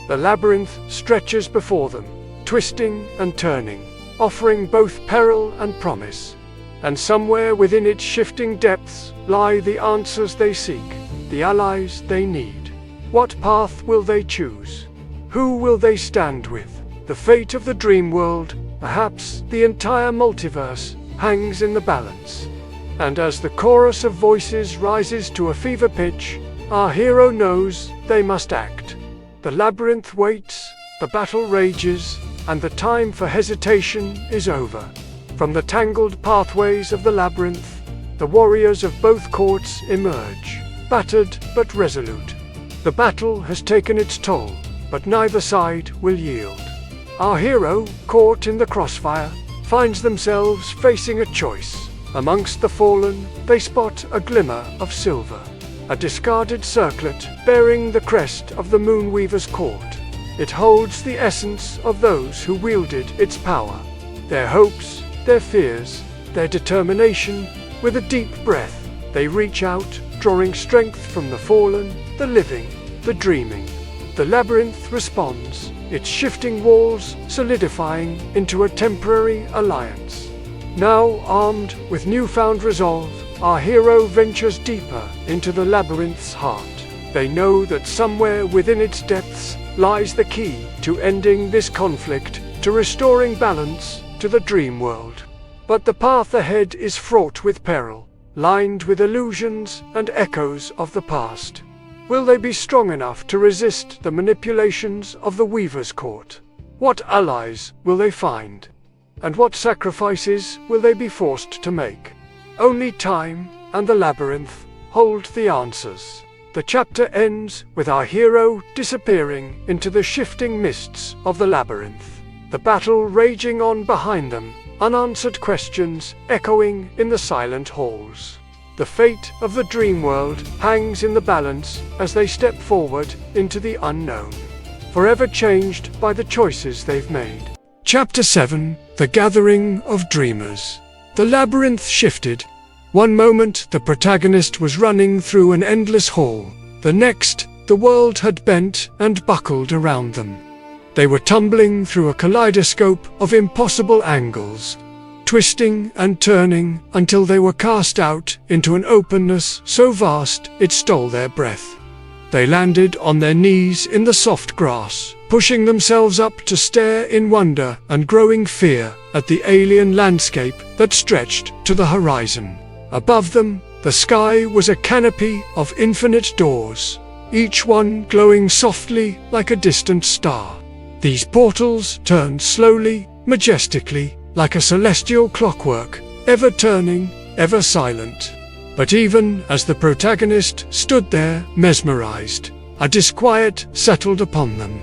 The labyrinth stretches before them, twisting and turning, offering both peril and promise. And somewhere within its shifting depths lie the answers they seek, the allies they need. What path will they choose? Who will they stand with? The fate of the dream world, perhaps the entire multiverse, hangs in the balance. And as the chorus of voices rises to a fever pitch, our hero knows they must act. The labyrinth waits, the battle rages, and the time for hesitation is over. From the tangled pathways of the labyrinth, the warriors of both courts emerge, battered but resolute. The battle has taken its toll, but neither side will yield. Our hero, caught in the crossfire, finds themselves facing a choice. Amongst the fallen, they spot a glimmer of silver, a discarded circlet bearing the crest of the Moonweaver's Court. It holds the essence of those who wielded its power, their hopes, their fears, their determination. With a deep breath, they reach out, drawing strength from the fallen, the living, the dreaming. The labyrinth responds, its shifting walls solidifying into a temporary alliance. Now armed with newfound resolve, our hero ventures deeper into the labyrinth's heart. They know that somewhere within its depths lies the key to ending this conflict, to restoring balance to the dream world. But the path ahead is fraught with peril, lined with illusions and echoes of the past. Will they be strong enough to resist the manipulations of the Weaver's Court? What allies will they find? And what sacrifices will they be forced to make? Only time and the labyrinth hold the answers. The chapter ends with our hero disappearing into the shifting mists of the labyrinth. The battle raging on behind them, unanswered questions echoing in the silent halls. The fate of the dream world hangs in the balance as they step forward into the unknown, forever changed by the choices they've made. Chapter 7: The Gathering of Dreamers. The labyrinth shifted. One moment, the protagonist was running through an endless hall. The next, the world had bent and buckled around them. They were tumbling through a kaleidoscope of impossible angles, twisting and turning until they were cast out into an openness so vast it stole their breath. They landed on their knees in the soft grass, pushing themselves up to stare in wonder and growing fear at the alien landscape that stretched to the horizon. Above them, the sky was a canopy of infinite doors, each one glowing softly like a distant star. These portals turned slowly, majestically, like a celestial clockwork, ever turning, ever silent. But even as the protagonist stood there, mesmerized, a disquiet settled upon them.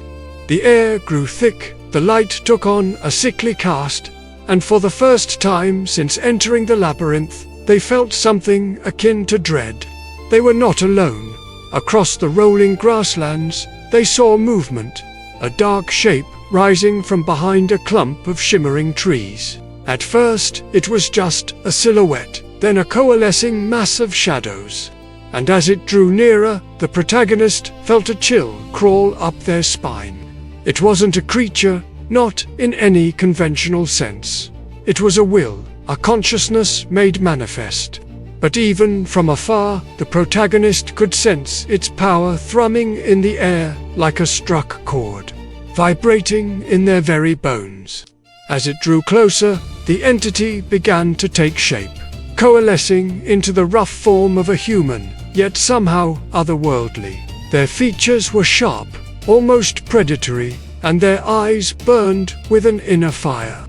The air grew thick, the light took on a sickly cast, and for the first time since entering the labyrinth, they felt something akin to dread. They were not alone. Across the rolling grasslands, they saw movement, a dark shape rising from behind a clump of shimmering trees. At first, it was just a silhouette, then a coalescing mass of shadows. And as it drew nearer, the protagonist felt a chill crawl up their spine. It wasn't a creature, not in any conventional sense. It was a will, a consciousness made manifest. But even from afar, the protagonist could sense its power thrumming in the air like a struck chord, vibrating in their very bones. As it drew closer, the entity began to take shape, coalescing into the rough form of a human, yet somehow otherworldly. Their features were sharp, almost predatory, and their eyes burned with an inner fire.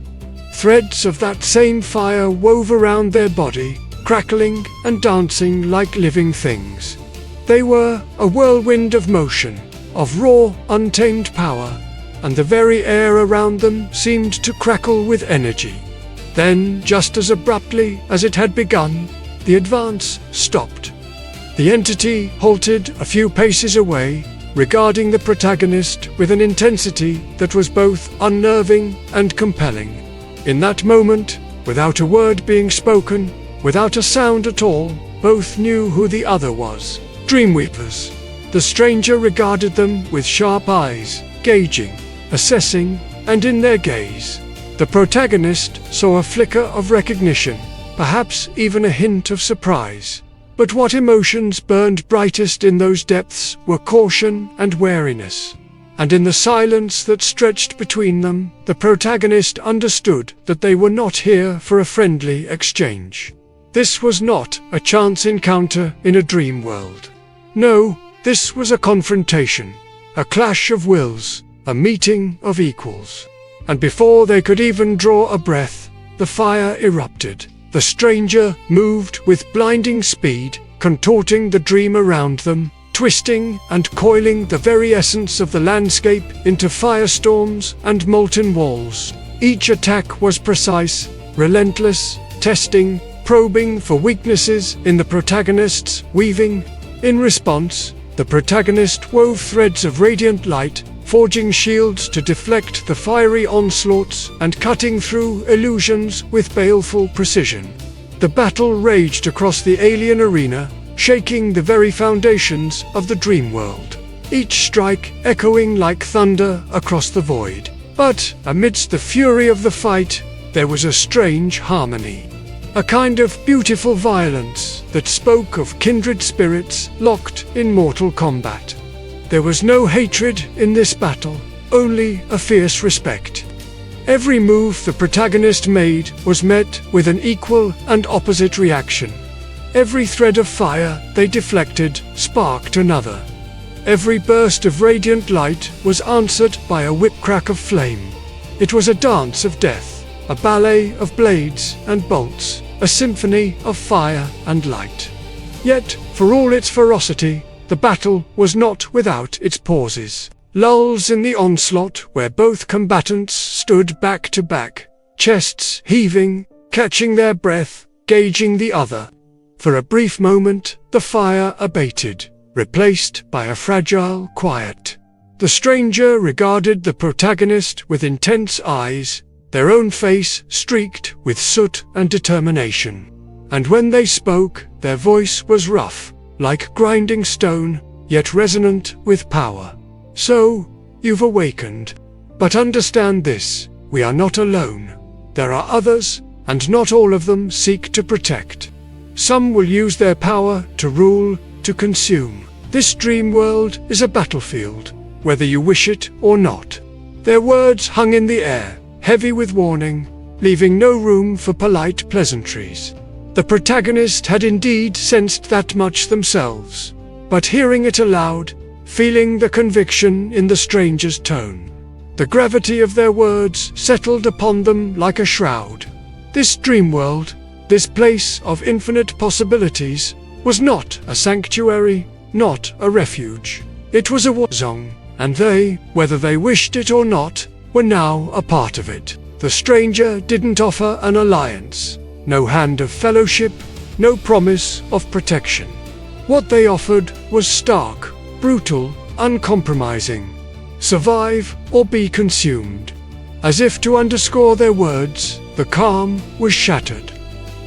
Threads of that same fire wove around their body, crackling and dancing like living things. They were a whirlwind of motion, of raw, untamed power, and the very air around them seemed to crackle with energy. Then, just as abruptly as it had begun, the advance stopped. The entity halted a few paces away, regarding the protagonist with an intensity that was both unnerving and compelling. In that moment, without a word being spoken, without a sound at all, both knew who the other was. Dreamweavers. The stranger regarded them with sharp eyes, gauging, assessing, and in their gaze, the protagonist saw a flicker of recognition, perhaps even a hint of surprise. But what emotions burned brightest in those depths were caution and wariness. And in the silence that stretched between them, the protagonist understood that they were not here for a friendly exchange. This was not a chance encounter in a dream world. No, this was a confrontation, a clash of wills, a meeting of equals. And before they could even draw a breath, the fire erupted. The stranger moved with blinding speed, contorting the dream around them, twisting and coiling the very essence of the landscape into firestorms and molten walls. Each attack was precise, relentless, testing, probing for weaknesses in the protagonist's weaving. In response, the protagonist wove threads of radiant light, forging shields to deflect the fiery onslaughts and cutting through illusions with baleful precision. The battle raged across the alien arena, shaking the very foundations of the dream world, each strike echoing like thunder across the void. But amidst the fury of the fight, there was a strange harmony, a kind of beautiful violence that spoke of kindred spirits locked in mortal combat. There was no hatred in this battle, only a fierce respect. Every move the protagonist made was met with an equal and opposite reaction. Every thread of fire they deflected sparked another. Every burst of radiant light was answered by a whip-crack of flame. It was a dance of death, a ballet of blades and bolts, a symphony of fire and light. Yet, for all its ferocity, the battle was not without its pauses. Lulls in the onslaught where both combatants stood back to back, chests heaving, catching their breath, gauging the other. For a brief moment, the fire abated, replaced by a fragile quiet. The stranger regarded the protagonist with intense eyes, their own face streaked with soot and determination. And when they spoke, their voice was rough, like grinding stone, yet resonant with power. "So, you've awakened. But understand this, we are not alone. There are others, and not all of them seek to protect. Some will use their power to rule, to consume. This dream world is a battlefield, whether you wish it or not." Their words hung in the air, heavy with warning, leaving no room for polite pleasantries. The protagonist had indeed sensed that much themselves, but hearing it aloud, feeling the conviction in the stranger's tone, the gravity of their words settled upon them like a shroud. This dream world, this place of infinite possibilities, was not a sanctuary, not a refuge. It was a war zone, and they, whether they wished it or not, were now a part of it. The stranger didn't offer an alliance, no hand of fellowship, no promise of protection. What they offered was stark, brutal, uncompromising. Survive or be consumed. As if to underscore their words, the calm was shattered.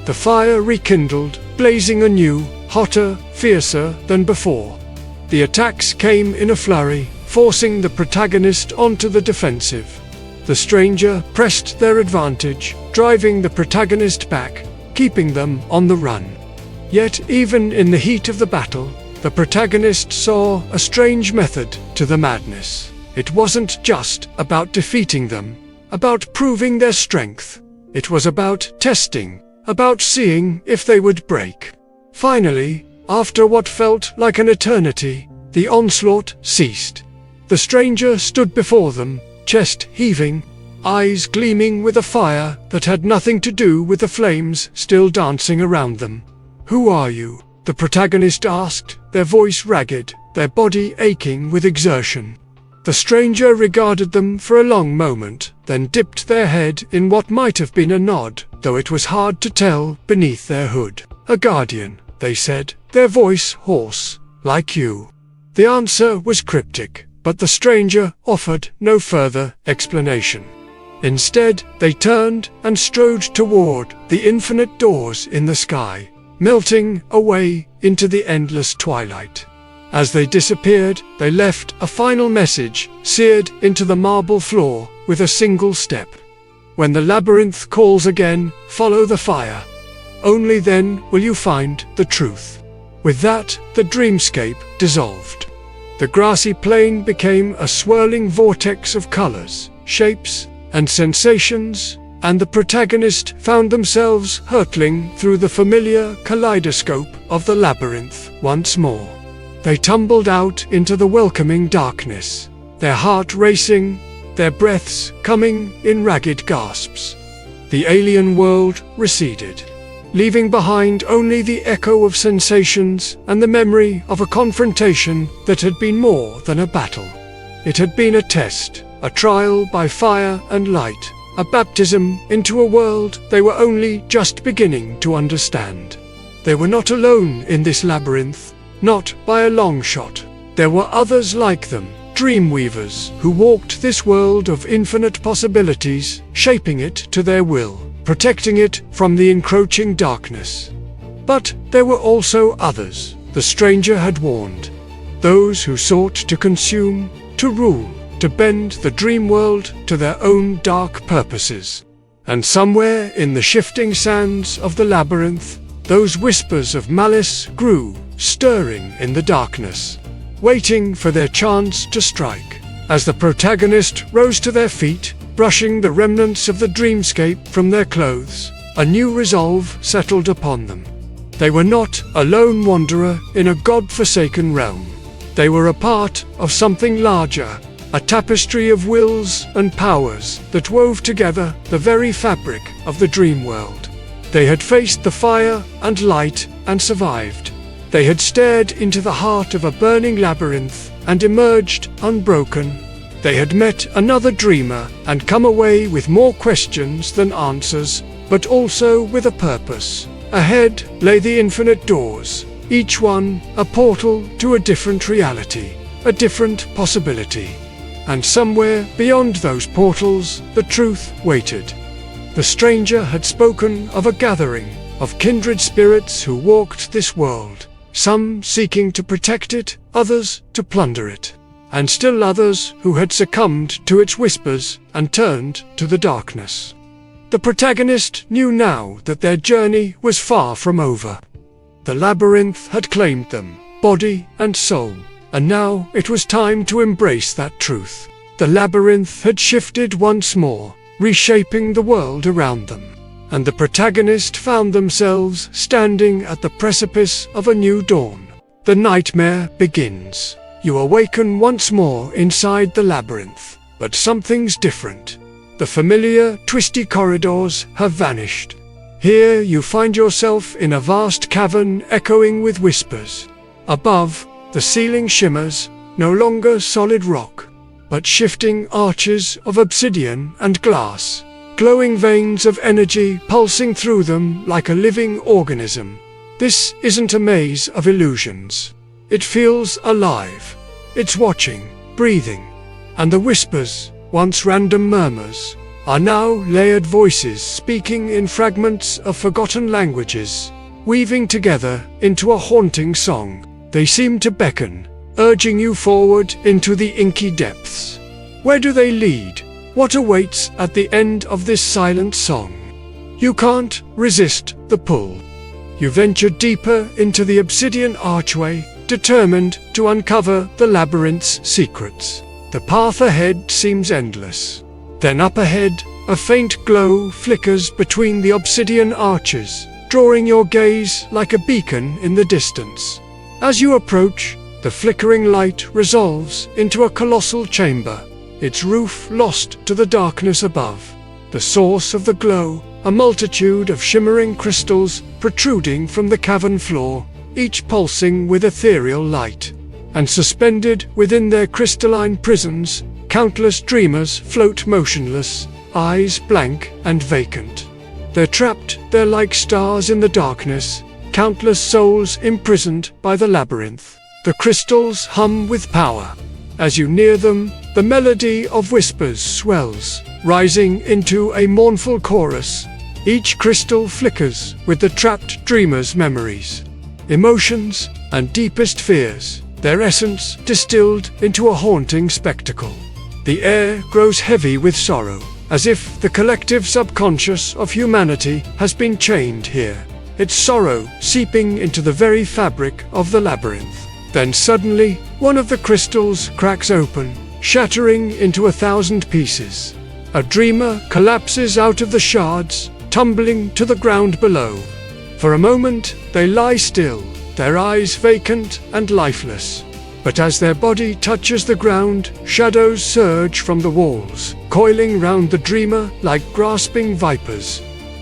The fire rekindled, blazing anew, hotter, fiercer than before. The attacks came in a flurry, forcing the protagonist onto the defensive. The stranger pressed their advantage, driving the protagonist back, keeping them on the run. Yet even in the heat of the battle, the protagonist saw a strange method to the madness. It wasn't just about defeating them, about proving their strength. It was about testing, about seeing if they would break. Finally, after what felt like an eternity, the onslaught ceased. The stranger stood before them, chest heaving, eyes gleaming with a fire that had nothing to do with the flames still dancing around them. "Who are you?" the protagonist asked, their voice ragged, their body aching with exertion. The stranger regarded them for a long moment, then dipped their head in what might have been a nod, though it was hard to tell beneath their hood. "A guardian," they said, their voice hoarse, "like you." The answer was cryptic, but the stranger offered no further explanation. Instead, they turned and strode toward the infinite doors in the sky, melting away into the endless twilight. As they disappeared, they left a final message seared into the marble floor with a single step. "When the labyrinth calls again, follow the fire. Only then will you find the truth." With that, the dreamscape dissolved. The grassy plain became a swirling vortex of colors, shapes, and sensations, and the protagonist found themselves hurtling through the familiar kaleidoscope of the labyrinth once more. They tumbled out into the welcoming darkness, their heart racing, their breaths coming in ragged gasps. The alien world receded, leaving behind only the echo of sensations and the memory of a confrontation that had been more than a battle. It had been a test, a trial by fire and light, a baptism into a world they were only just beginning to understand. They were not alone in this labyrinth, not by a long shot. There were others like them, Dreamweavers, who walked this world of infinite possibilities, shaping it to their will, protecting it from the encroaching darkness. But there were also others, the stranger had warned. Those who sought to consume, to rule, to bend the dream world to their own dark purposes. And somewhere in the shifting sands of the labyrinth, those whispers of malice grew, stirring in the darkness, waiting for their chance to strike. As the protagonist rose to their feet, brushing the remnants of the dreamscape from their clothes, a new resolve settled upon them. They were not a lone wanderer in a god-forsaken realm. They were a part of something larger, a tapestry of wills and powers that wove together the very fabric of the dream world. They had faced the fire and light and survived. They had stared into the heart of a burning labyrinth and emerged unbroken, They had met another dreamer and come away with more questions than answers, but also with a purpose. Ahead lay the infinite doors, each one a portal to a different reality, a different possibility. And somewhere beyond those portals, the truth waited. The stranger had spoken of a gathering of kindred spirits who walked this world, some seeking to protect it, others to plunder it, and still others who had succumbed to its whispers and turned to the darkness. The protagonist knew now that their journey was far from over. The labyrinth had claimed them, body and soul, and now it was time to embrace that truth. The labyrinth had shifted once more, reshaping the world around them, and the protagonist found themselves standing at the precipice of a new dawn. The nightmare begins. You awaken once more inside the labyrinth, but something's different. The familiar, twisty corridors have vanished. Here you find yourself in a vast cavern echoing with whispers. Above, the ceiling shimmers, no longer solid rock, but shifting arches of obsidian and glass, glowing veins of energy pulsing through them like a living organism. This isn't a maze of illusions. It feels alive. It's watching, breathing, and the whispers, once random murmurs, are now layered voices speaking in fragments of forgotten languages, weaving together into a haunting song. They seem to beckon, urging you forward into the inky depths. Where do they lead? What awaits at the end of this silent song? You can't resist the pull. You venture deeper into the obsidian archway, determined to uncover the labyrinth's secrets. The path ahead seems endless. Then up ahead, a faint glow flickers between the obsidian arches, drawing your gaze like a beacon in the distance. As you approach, the flickering light resolves into a colossal chamber, its roof lost to the darkness above. The source of the glow, a multitude of shimmering crystals protruding from the cavern floor, each pulsing with ethereal light. And suspended within their crystalline prisons, countless dreamers float motionless, eyes blank and vacant. They're trapped there like stars in the darkness, countless souls imprisoned by the labyrinth. The crystals hum with power. As you near them, the melody of whispers swells, rising into a mournful chorus. Each crystal flickers with the trapped dreamers' memories, emotions, and deepest fears, their essence distilled into a haunting spectacle. The air grows heavy with sorrow, as if the collective subconscious of humanity has been chained here, its sorrow seeping into the very fabric of the labyrinth. Then suddenly, one of the crystals cracks open, shattering into 1,000 pieces. A dreamer collapses out of the shards, tumbling to the ground below. For a moment, they lie still, their eyes vacant and lifeless. But as their body touches the ground, shadows surge from the walls, coiling round the dreamer like grasping vipers.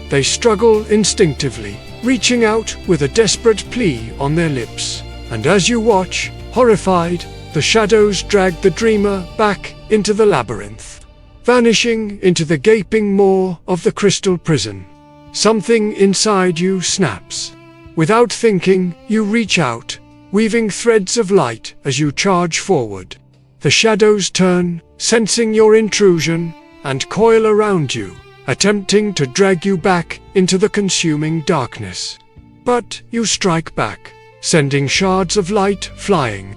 They struggle instinctively, reaching out with a desperate plea on their lips. And as you watch, horrified, the shadows drag the dreamer back into the labyrinth, vanishing into the gaping maw of the crystal prison. Something inside you snaps. Without thinking, you reach out, weaving threads of light as you charge forward. The shadows turn, sensing your intrusion, and coil around you, attempting to drag you back into the consuming darkness. But you strike back, sending shards of light flying.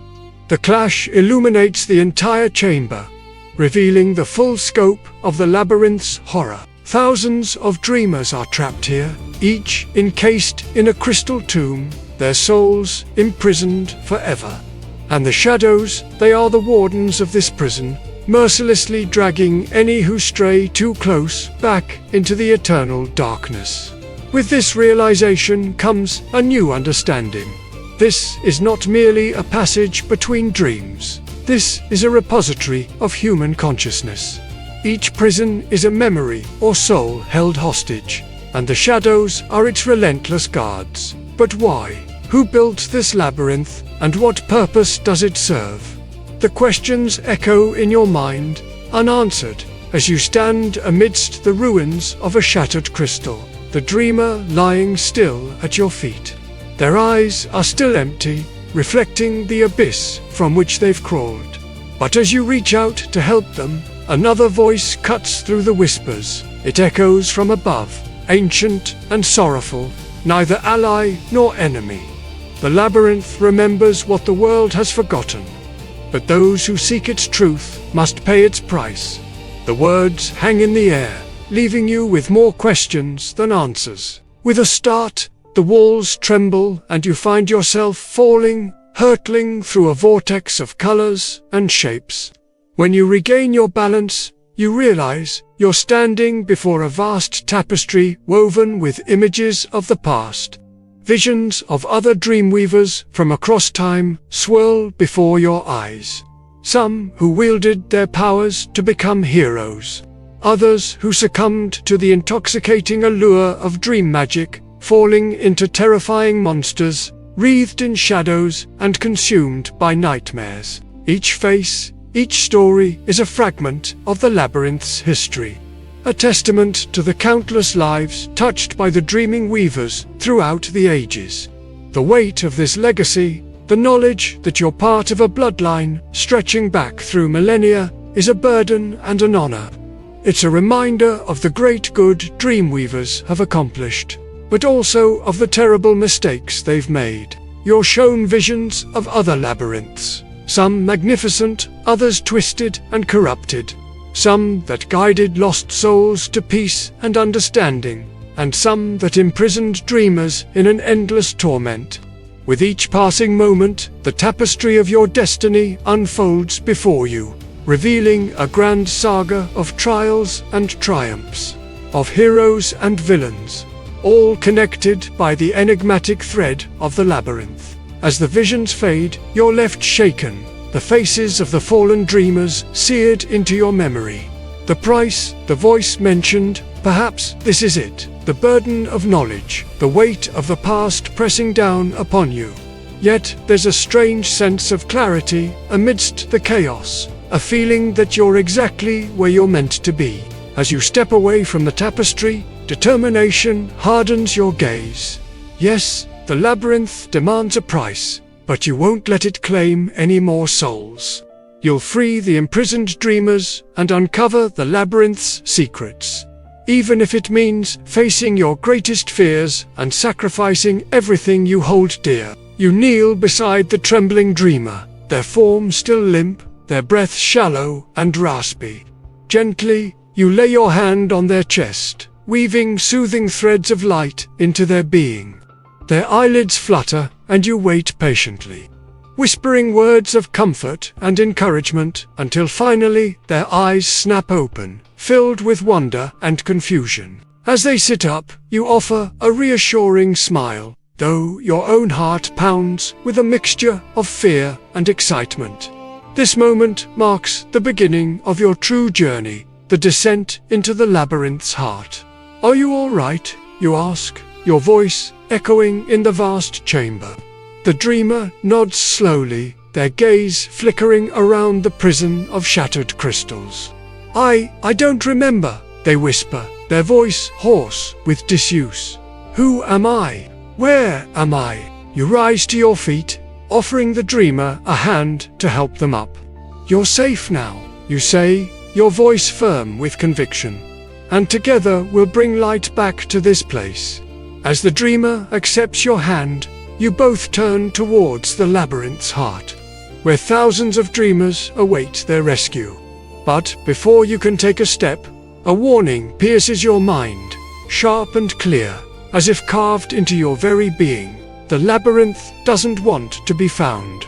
The clash illuminates the entire chamber, revealing the full scope of the labyrinth's horror. Thousands of dreamers are trapped here, each encased in a crystal tomb, their souls imprisoned forever. And the shadows, they are the wardens of this prison, mercilessly dragging any who stray too close back into the eternal darkness. With this realization comes a new understanding. This is not merely a passage between dreams. This is a repository of human consciousness. Each prison is a memory or soul held hostage, and the shadows are its relentless guards. But why? Who built this labyrinth, and what purpose does it serve? The questions echo in your mind, unanswered, as you stand amidst the ruins of a shattered crystal, the dreamer lying still at your feet. Their eyes are still empty, reflecting the abyss from which they've crawled. But as you reach out to help them, another voice cuts through the whispers. It echoes from above, ancient and sorrowful, neither ally nor enemy. The labyrinth remembers what the world has forgotten, but those who seek its truth must pay its price. The words hang in the air, leaving you with more questions than answers. With a start, the walls tremble and you find yourself falling, hurtling through a vortex of colors and shapes. When you regain your balance, you realize you're standing before a vast tapestry woven with images of the past. Visions of other Dreamweavers from across time swirl before your eyes. Some who wielded their powers to become heroes. Others who succumbed to the intoxicating allure of dream magic, falling into terrifying monsters, wreathed in shadows and consumed by nightmares. Each face, each story is a fragment of the labyrinth's history. A testament to the countless lives touched by the dreaming weavers throughout the ages. The weight of this legacy, the knowledge that you're part of a bloodline stretching back through millennia, is a burden and an honor. It's a reminder of the great good Dreamweavers have accomplished, but also of the terrible mistakes they've made. You're shown visions of other labyrinths, some magnificent, others twisted and corrupted. Some that guided lost souls to peace and understanding, and some that imprisoned dreamers in an endless torment. With each passing moment, the tapestry of your destiny unfolds before you, revealing a grand saga of trials and triumphs, of heroes and villains, all connected by the enigmatic thread of the labyrinth. As the visions fade, you're left shaken, the faces of the fallen dreamers seared into your memory. The price, the voice mentioned, perhaps this is it, the burden of knowledge, the weight of the past pressing down upon you. Yet there's a strange sense of clarity amidst the chaos, a feeling that you're exactly where you're meant to be. As you step away from the tapestry, determination hardens your gaze. Yes, the labyrinth demands a price, but you won't let it claim any more souls. You'll free the imprisoned dreamers and uncover the labyrinth's secrets, even if it means facing your greatest fears and sacrificing everything you hold dear. You kneel beside the trembling dreamer, their form still limp, their breath shallow and raspy. Gently, you lay your hand on their chest, weaving soothing threads of light into their being. Their eyelids flutter, and you wait patiently, whispering words of comfort and encouragement until finally their eyes snap open, filled with wonder and confusion. As they sit up, you offer a reassuring smile, though your own heart pounds with a mixture of fear and excitement. This moment marks the beginning of your true journey, the descent into the labyrinth's heart. "Are you all right?" you ask, your voice echoing in the vast chamber. The dreamer nods slowly, their gaze flickering around the prison of shattered crystals. I don't remember," they whisper, their voice hoarse with disuse. "Who am I? Where am I?" You rise to your feet, offering the dreamer a hand to help them up. "You're safe now," you say, your voice firm with conviction. "And together we'll bring light back to this place." As the dreamer accepts your hand, you both turn towards the labyrinth's heart, where thousands of dreamers await their rescue. But before you can take a step, a warning pierces your mind, sharp and clear, as if carved into your very being. The labyrinth doesn't want to be found.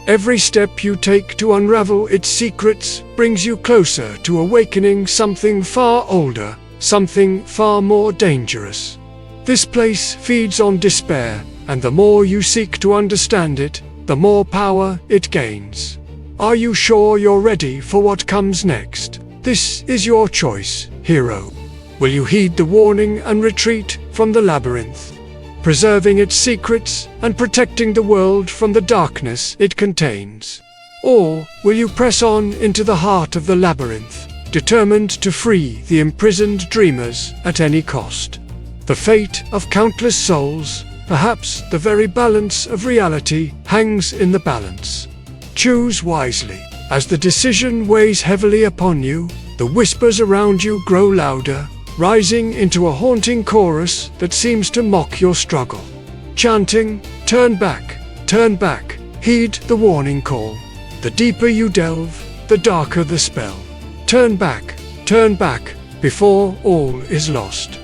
Every step you take to unravel its secrets brings you closer to awakening something far older, something far more dangerous. This place feeds on despair, and the more you seek to understand it, the more power it gains. Are you sure you're ready for what comes next? This is your choice, hero. Will you heed the warning and retreat from the labyrinth, preserving its secrets and protecting the world from the darkness it contains? Or will you press on into the heart of the labyrinth, determined to free the imprisoned dreamers at any cost? The fate of countless souls, perhaps the very balance of reality, hangs in the balance. Choose wisely. As the decision weighs heavily upon you, the whispers around you grow louder, rising into a haunting chorus that seems to mock your struggle. Chanting, turn back, heed the warning call. The deeper you delve, the darker the spell. Turn back, before all is lost.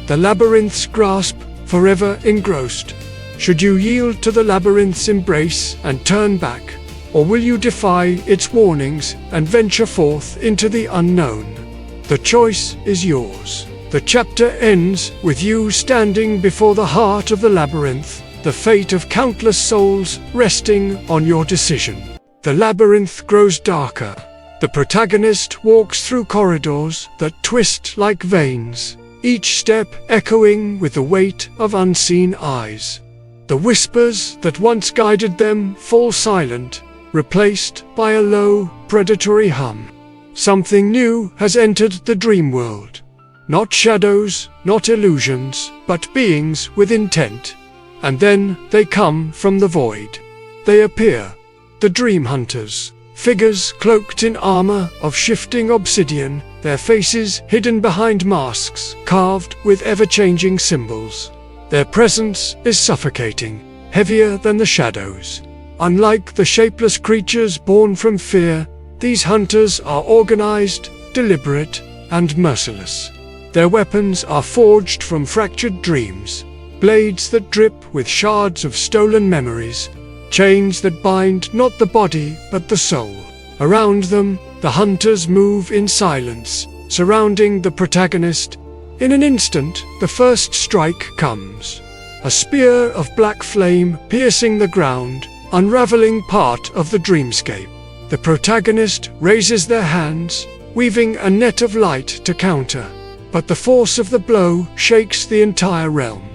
The labyrinth's grasp, forever engrossed. Should you yield to the labyrinth's embrace and turn back? Or will you defy its warnings and venture forth into the unknown? The choice is yours. The chapter ends with you standing before the heart of the labyrinth, the fate of countless souls resting on your decision. The labyrinth grows darker. The protagonist walks through corridors that twist like veins, each step echoing with the weight of unseen eyes. The whispers that once guided them fall silent, replaced by a low, predatory hum. Something new has entered the dream world. Not shadows, not illusions, but beings with intent. And then they come from the void. They appear, the dream hunters, figures cloaked in armor of shifting obsidian, their faces hidden behind masks carved with ever-changing symbols. Their presence is suffocating, heavier than the shadows. Unlike the shapeless creatures born from fear, these hunters are organized, deliberate, and merciless. Their weapons are forged from fractured dreams, blades that drip with shards of stolen memories, chains that bind not the body but the soul. Around them, the hunters move in silence, surrounding the protagonist. In an instant, the first strike comes. A spear of black flame piercing the ground, unraveling part of the dreamscape. The protagonist raises their hands, weaving a net of light to counter. But the force of the blow shakes the entire realm.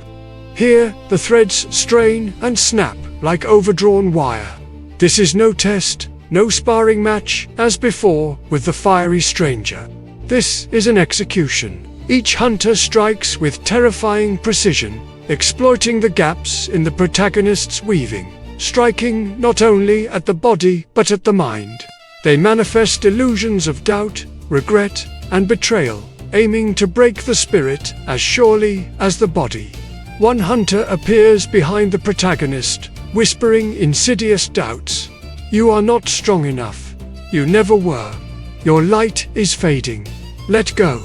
Here, the threads strain and snap like overdrawn wire. This is no test, no sparring match, as before with the fiery stranger. This is an execution. Each hunter strikes with terrifying precision, exploiting the gaps in the protagonist's weaving, striking not only at the body but at the mind. They manifest illusions of doubt, regret, and betrayal, aiming to break the spirit as surely as the body. One hunter appears behind the protagonist, whispering insidious doubts. You are not strong enough. You never were. Your light is fading. Let go.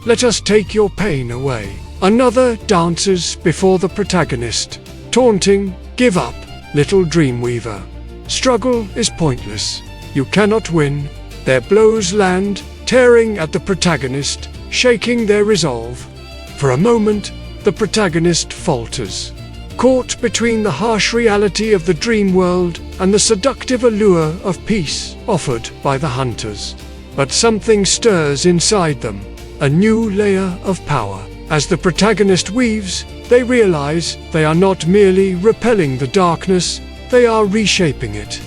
Let us take your pain away. Another dances before the protagonist, taunting, give up, little Dreamweaver. Struggle is pointless. You cannot win. Their blows land, tearing at the protagonist, shaking their resolve. For a moment, the protagonist falters, caught between the harsh reality of the dream world and the seductive allure of peace offered by the hunters. But something stirs inside them, a new layer of power. As the protagonist weaves, they realize they are not merely repelling the darkness, they are reshaping it.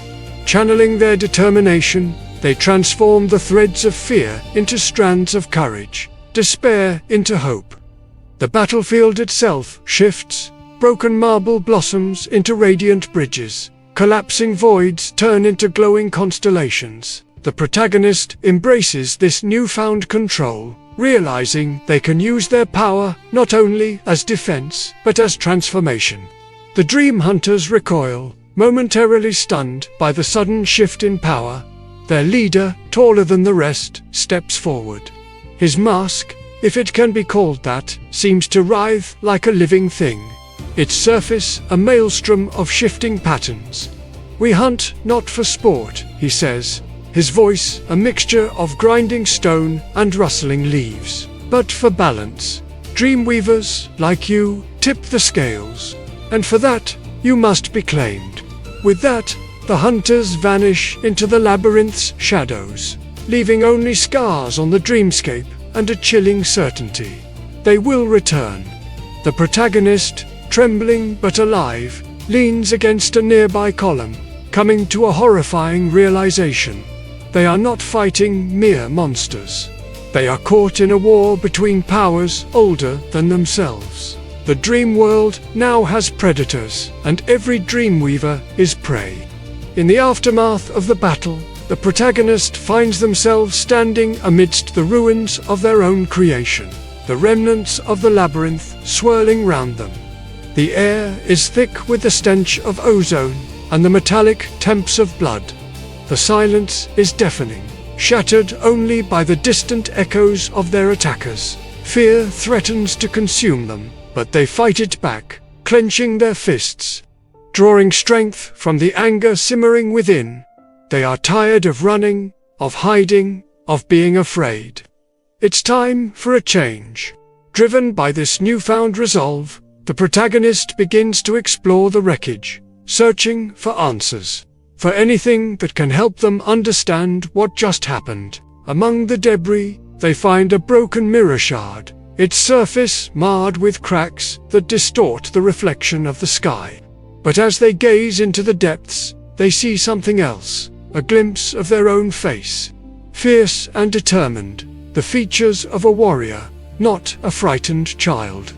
Channeling their determination, they transform the threads of fear into strands of courage, despair into hope. The battlefield itself shifts, broken marble blossoms into radiant bridges, collapsing voids turn into glowing constellations. The protagonist embraces this newfound control, realizing they can use their power not only as defense, but as transformation. The dream hunters recoil, momentarily stunned by the sudden shift in power. Their leader, taller than the rest, steps forward. His mask, if it can be called that, seems to writhe like a living thing. Its surface a maelstrom of shifting patterns. We hunt not for sport, he says, his voice a mixture of grinding stone and rustling leaves, but for balance. Dreamweavers, like you, tip the scales, and for that, you must be claimed. With that, the hunters vanish into the labyrinth's shadows, leaving only scars on the dreamscape and a chilling certainty. They will return. The protagonist, trembling but alive, leans against a nearby column, coming to a horrifying realization. They are not fighting mere monsters. They are caught in a war between powers older than themselves. The dream world now has predators, and every Dreamweaver is prey. In the aftermath of the battle, the protagonist finds themselves standing amidst the ruins of their own creation, the remnants of the labyrinth swirling round them. The air is thick with the stench of ozone and the metallic temps of blood. The silence is deafening, shattered only by the distant echoes of their attackers. Fear threatens to consume them, but they fight it back, clenching their fists, drawing strength from the anger simmering within. They are tired of running, of hiding, of being afraid. It's time for a change. Driven by this newfound resolve, the protagonist begins to explore the wreckage, searching for answers, for anything that can help them understand what just happened. Among the debris, they find a broken mirror shard, its surface marred with cracks that distort the reflection of the sky. But as they gaze into the depths, they see something else, a glimpse of their own face. Fierce and determined, the features of a warrior, not a frightened child.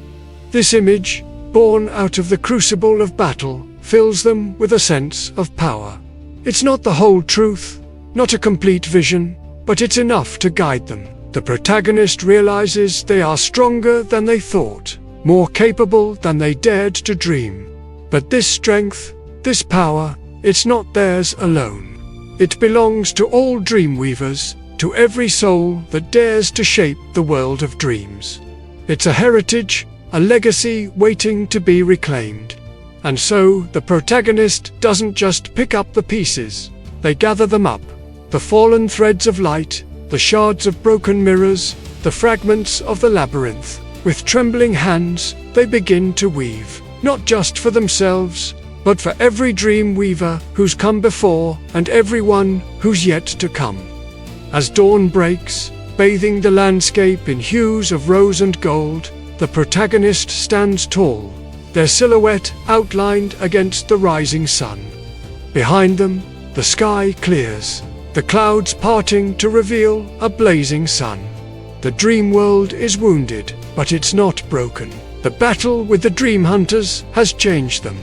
This image, born out of the crucible of battle, fills them with a sense of power. It's not the whole truth, not a complete vision, but it's enough to guide them. The protagonist realizes they are stronger than they thought, more capable than they dared to dream. But this strength, this power, it's not theirs alone. It belongs to all Dreamweavers, to every soul that dares to shape the world of dreams. It's a heritage, a legacy waiting to be reclaimed. And so, the protagonist doesn't just pick up the pieces, they gather them up. The fallen threads of light, the shards of broken mirrors, the fragments of the labyrinth. With trembling hands, they begin to weave, not just for themselves, but for every Dreamweaver who's come before and everyone who's yet to come. As dawn breaks, bathing the landscape in hues of rose and gold, the protagonist stands tall, their silhouette outlined against the rising sun. Behind them, the sky clears, the clouds parting to reveal a blazing sun. The dream world is wounded, but it's not broken. The battle with the dream hunters has changed them.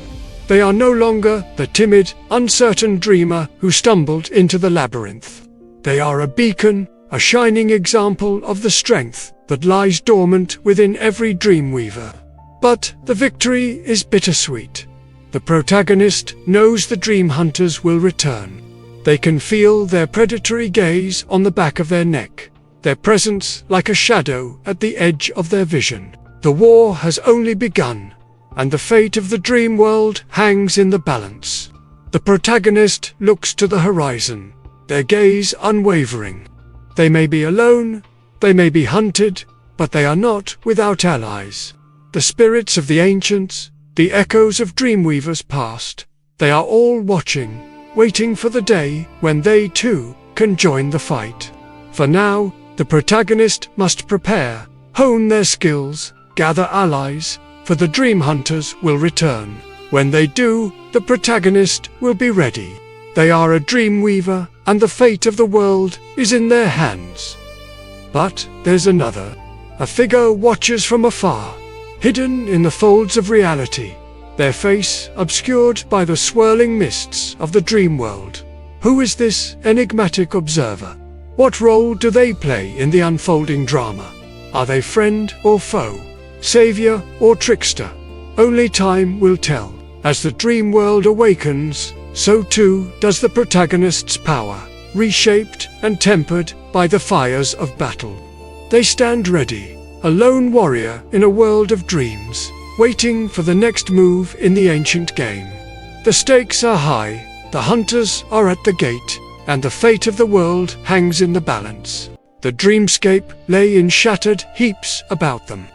They are no longer the timid, uncertain dreamer who stumbled into the labyrinth. They are a beacon, a shining example of the strength that lies dormant within every Dreamweaver. But the victory is bittersweet. The protagonist knows the dream hunters will return. They can feel their predatory gaze on the back of their neck, their presence like a shadow at the edge of their vision. The war has only begun, and the fate of the dream world hangs in the balance. The protagonist looks to the horizon, their gaze unwavering. They may be alone, they may be hunted, but they are not without allies. The spirits of the ancients, the echoes of Dreamweavers past, they are all watching, waiting for the day when they too can join the fight. For now, the protagonist must prepare, hone their skills, gather allies, for the dream hunters will return. When they do, the protagonist will be ready. They are a Dreamweaver, and the fate of the world is in their hands. But there's another. A figure watches from afar, hidden in the folds of reality, their face obscured by the swirling mists of the dream world. Who is this enigmatic observer? What role do they play in the unfolding drama? Are they friend or foe? Savior or trickster? Only time will tell. As the dream world awakens, so too does the protagonist's power, reshaped and tempered by the fires of battle. They stand ready, a lone warrior in a world of dreams, waiting for the next move in the ancient game. The stakes are high, the hunters are at the gate, and the fate of the world hangs in the balance. The dreamscape lay in shattered heaps about them.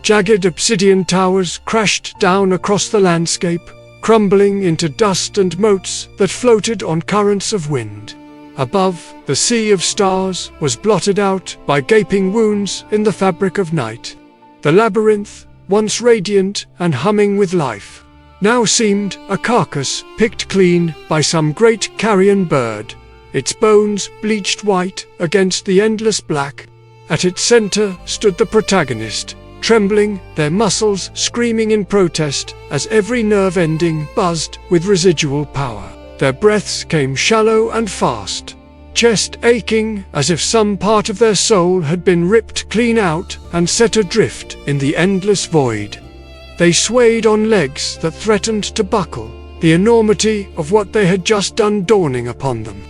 Jagged obsidian towers crashed down across the landscape, crumbling into dust and motes that floated on currents of wind. Above, the sea of stars was blotted out by gaping wounds in the fabric of night. The labyrinth, once radiant and humming with life, now seemed a carcass picked clean by some great carrion bird, its bones bleached white against the endless black. At its center stood the protagonist, trembling, their muscles screaming in protest as every nerve ending buzzed with residual power. Their breaths came shallow and fast, chest aching as if some part of their soul had been ripped clean out and set adrift in the endless void. They swayed on legs that threatened to buckle, the enormity of what they had just done dawning upon them.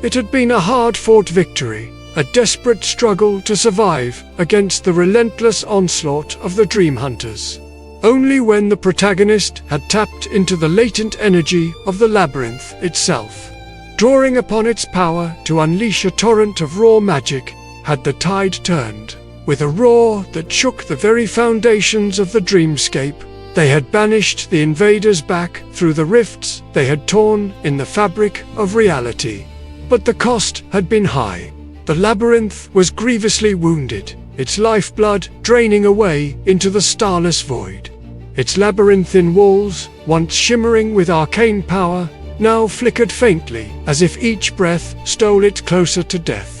It had been a hard-fought victory, a desperate struggle to survive against the relentless onslaught of the Dream Hunters. Only when the protagonist had tapped into the latent energy of the labyrinth itself, drawing upon its power to unleash a torrent of raw magic, had the tide turned. With a roar that shook the very foundations of the dreamscape, they had banished the invaders back through the rifts they had torn in the fabric of reality. But the cost had been high. The labyrinth was grievously wounded, its lifeblood draining away into the starless void. Its labyrinthine walls, once shimmering with arcane power, now flickered faintly as if each breath stole it closer to death.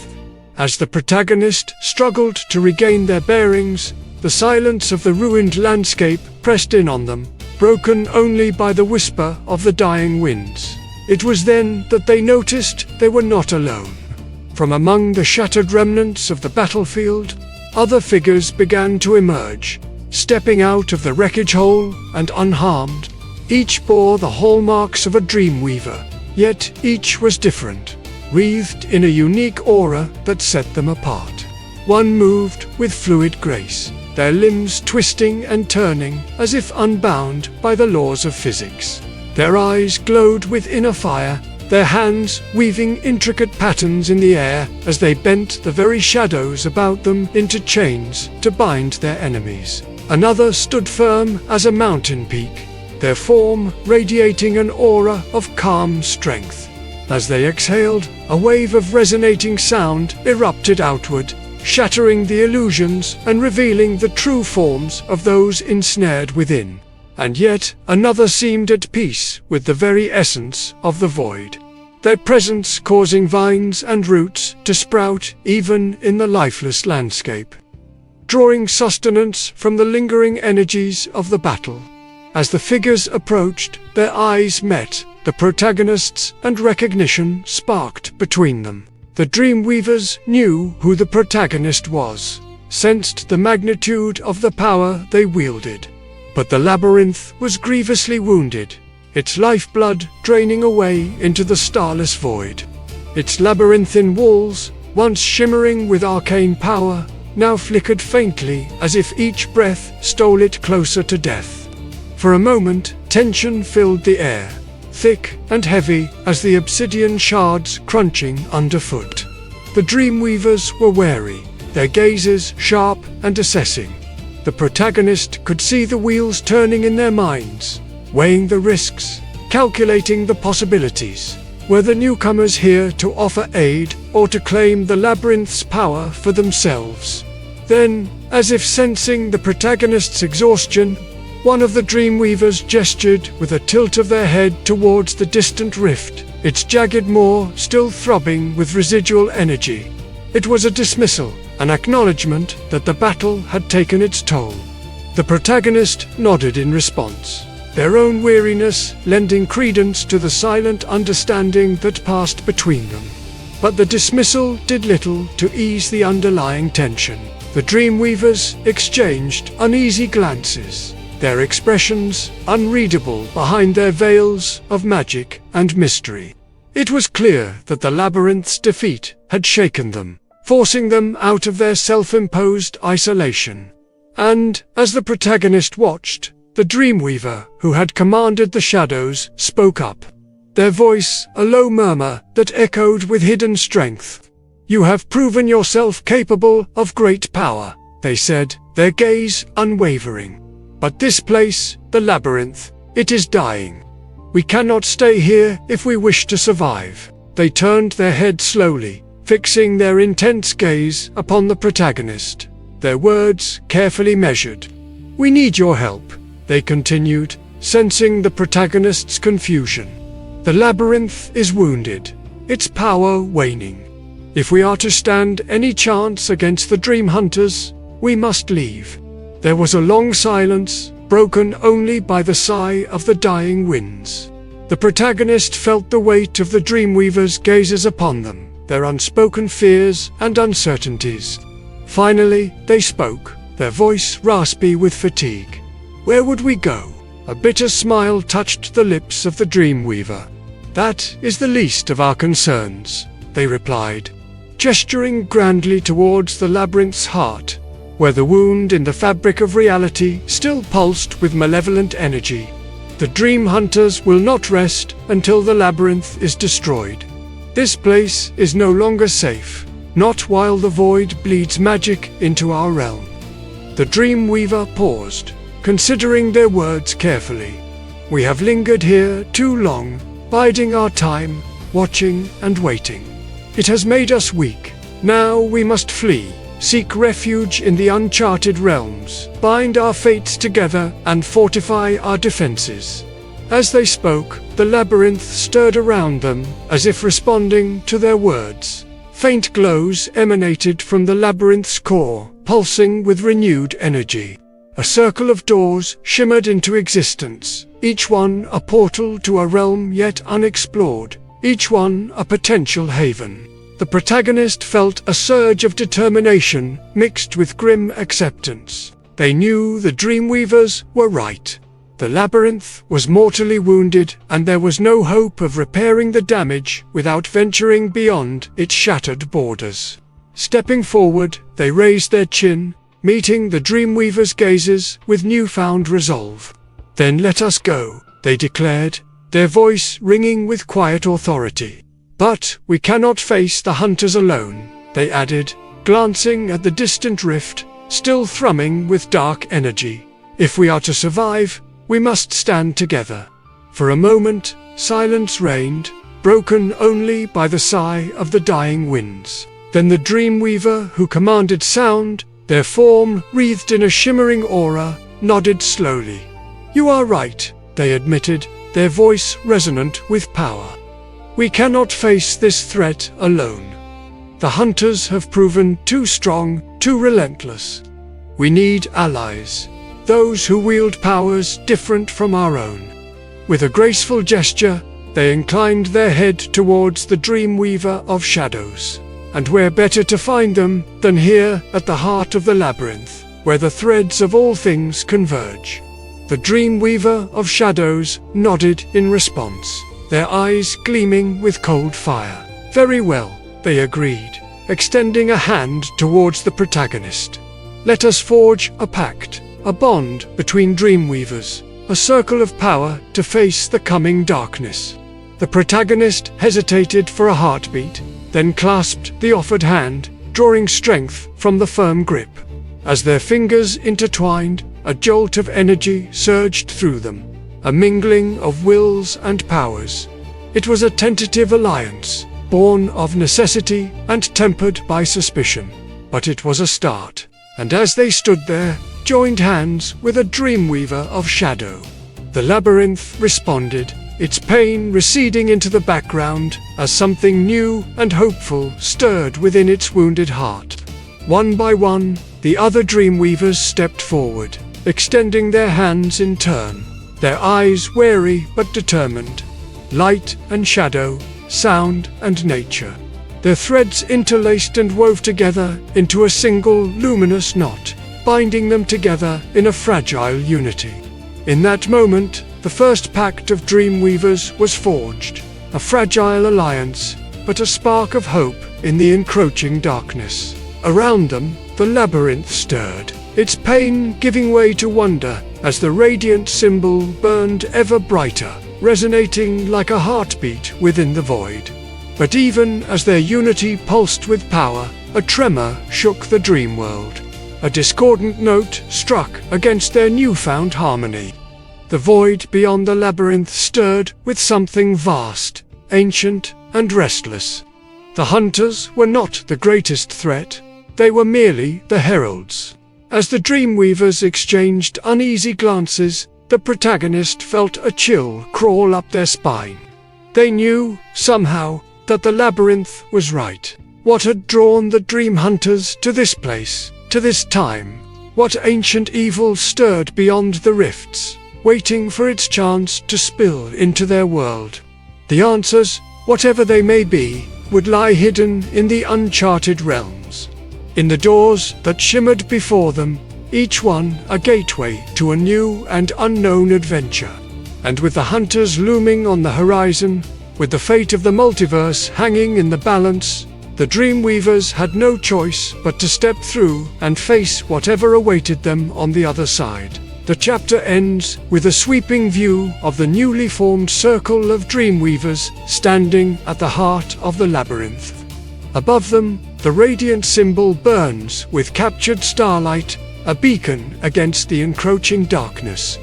As the protagonist struggled to regain their bearings, the silence of the ruined landscape pressed in on them, broken only by the whisper of the dying winds. It was then that they noticed they were not alone. From among the shattered remnants of the battlefield, other figures began to emerge, stepping out of the wreckage whole and unharmed. Each bore the hallmarks of a Dreamweaver, yet each was different, wreathed in a unique aura that set them apart. One moved with fluid grace, their limbs twisting and turning as if unbound by the laws of physics. Their eyes glowed with inner fire, their hands weaving intricate patterns in the air as they bent the very shadows about them into chains to bind their enemies. Another stood firm as a mountain peak, their form radiating an aura of calm strength. As they exhaled, a wave of resonating sound erupted outward, shattering the illusions and revealing the true forms of those ensnared within. And yet another seemed at peace with the very essence of the void, their presence causing vines and roots to sprout even in the lifeless landscape, drawing sustenance from the lingering energies of the battle. As the figures approached, their eyes met the protagonists, and recognition sparked between them. The Dreamweavers knew who the protagonist was, sensed the magnitude of the power they wielded. But the labyrinth was grievously wounded, its lifeblood draining away into the starless void. Its labyrinthine walls, once shimmering with arcane power, now flickered faintly as if each breath stole it closer to death. For a moment, tension filled the air, thick and heavy as the obsidian shards crunching underfoot. The Dreamweavers were wary, their gazes sharp and assessing. The protagonist could see the wheels turning in their minds, weighing the risks, calculating the possibilities. Were the newcomers here to offer aid or to claim the labyrinth's power for themselves? Then, as if sensing the protagonist's exhaustion, one of the Dreamweavers gestured with a tilt of their head towards the distant rift, its jagged maw still throbbing with residual energy. It was a dismissal, an acknowledgement that the battle had taken its toll. The protagonist nodded in response, their own weariness lending credence to the silent understanding that passed between them. But the dismissal did little to ease the underlying tension. The Dreamweavers exchanged uneasy glances, their expressions unreadable behind their veils of magic and mystery. It was clear that the labyrinth's defeat had shaken them, forcing them out of their self-imposed isolation. And, as the protagonist watched, the Dreamweaver, who had commanded the shadows, spoke up, their voice a low murmur that echoed with hidden strength. "You have proven yourself capable of great power," they said, their gaze unwavering. "But this place, the labyrinth, it is dying. We cannot stay here if we wish to survive." They turned their heads slowly, fixing their intense gaze upon the protagonist, their words carefully measured. "We need your help," they continued, sensing the protagonist's confusion. The labyrinth is wounded, its power waning. If we are to stand any chance against the dream hunters, we must leave. There was a long silence, broken only by the sigh of the dying winds. The protagonist felt the weight of the Dreamweavers' gazes upon them, their unspoken fears and uncertainties. Finally, they spoke, their voice raspy with fatigue. "Where would we go?" A bitter smile touched the lips of the Dreamweaver. "That is the least of our concerns," they replied, gesturing grandly towards the labyrinth's heart, where the wound in the fabric of reality still pulsed with malevolent energy. "The dream hunters will not rest until the labyrinth is destroyed. This place is no longer safe, not while the void bleeds magic into our realm." The Dreamweaver paused, considering their words carefully. "We have lingered here too long, biding our time, watching and waiting. It has made us weak. Now we must flee, seek refuge in the uncharted realms, bind our fates together and fortify our defenses." As they spoke, the labyrinth stirred around them, as if responding to their words. Faint glows emanated from the labyrinth's core, pulsing with renewed energy. A circle of doors shimmered into existence, each one a portal to a realm yet unexplored, each one a potential haven. The protagonist felt a surge of determination mixed with grim acceptance. They knew the Dreamweavers were right. The labyrinth was mortally wounded, and there was no hope of repairing the damage without venturing beyond its shattered borders. Stepping forward, they raised their chin, meeting the Dreamweavers' gazes with newfound resolve. "Then let us go," they declared, their voice ringing with quiet authority. "But we cannot face the hunters alone," they added, glancing at the distant rift, still thrumming with dark energy. "If we are to survive, we must stand together." For a moment, silence reigned, broken only by the sigh of the dying winds. Then the Dreamweaver who commanded sound, their form wreathed in a shimmering aura, nodded slowly. "You are right," they admitted, their voice resonant with power. "We cannot face this threat alone. The hunters have proven too strong, too relentless. We need allies, those who wield powers different from our own." With a graceful gesture, they inclined their head towards the Dreamweaver of Shadows. And where better to find them than here at the heart of the labyrinth, where the threads of all things converge. The Dreamweaver of Shadows nodded in response, their eyes gleaming with cold fire. "Very well," they agreed, extending a hand towards the protagonist. "Let us forge a pact, a bond between Dreamweavers, a circle of power to face the coming darkness." The protagonist hesitated for a heartbeat, then clasped the offered hand, drawing strength from the firm grip. As their fingers intertwined, a jolt of energy surged through them, a mingling of wills and powers. It was a tentative alliance, born of necessity and tempered by suspicion. But it was a start, and as they stood there, joined hands with a Dreamweaver of Shadow, the labyrinth responded, its pain receding into the background as something new and hopeful stirred within its wounded heart. One by one, the other Dreamweavers stepped forward, extending their hands in turn, their eyes wary but determined. Light and shadow, sound and nature. Their threads interlaced and wove together into a single luminous knot, binding them together in a fragile unity. In that moment, the first pact of Dreamweavers was forged, a fragile alliance, but a spark of hope in the encroaching darkness. Around them, the labyrinth stirred, its pain giving way to wonder as the radiant symbol burned ever brighter, resonating like a heartbeat within the void. But even as their unity pulsed with power, a tremor shook the dream world. A discordant note struck against their newfound harmony. The void beyond the labyrinth stirred with something vast, ancient, and restless. The hunters were not the greatest threat, they were merely the heralds. As the Dreamweavers exchanged uneasy glances, the protagonist felt a chill crawl up their spine. They knew, somehow, that the labyrinth was right. What had drawn the dream hunters to this place, to this time? What ancient evil stirred beyond the rifts, waiting for its chance to spill into their world? The answers, whatever they may be, would lie hidden in the uncharted realms. In the doors that shimmered before them, each one a gateway to a new and unknown adventure. And with the hunters looming on the horizon, with the fate of the multiverse hanging in the balance, the Dreamweavers had no choice but to step through and face whatever awaited them on the other side. The chapter ends with a sweeping view of the newly formed circle of Dreamweavers standing at the heart of the labyrinth. Above them, the radiant symbol burns with captured starlight, a beacon against the encroaching darkness.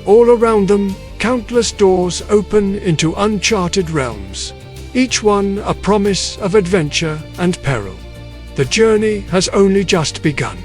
All around them, countless doors open into uncharted realms, each one a promise of adventure and peril. The journey has only just begun.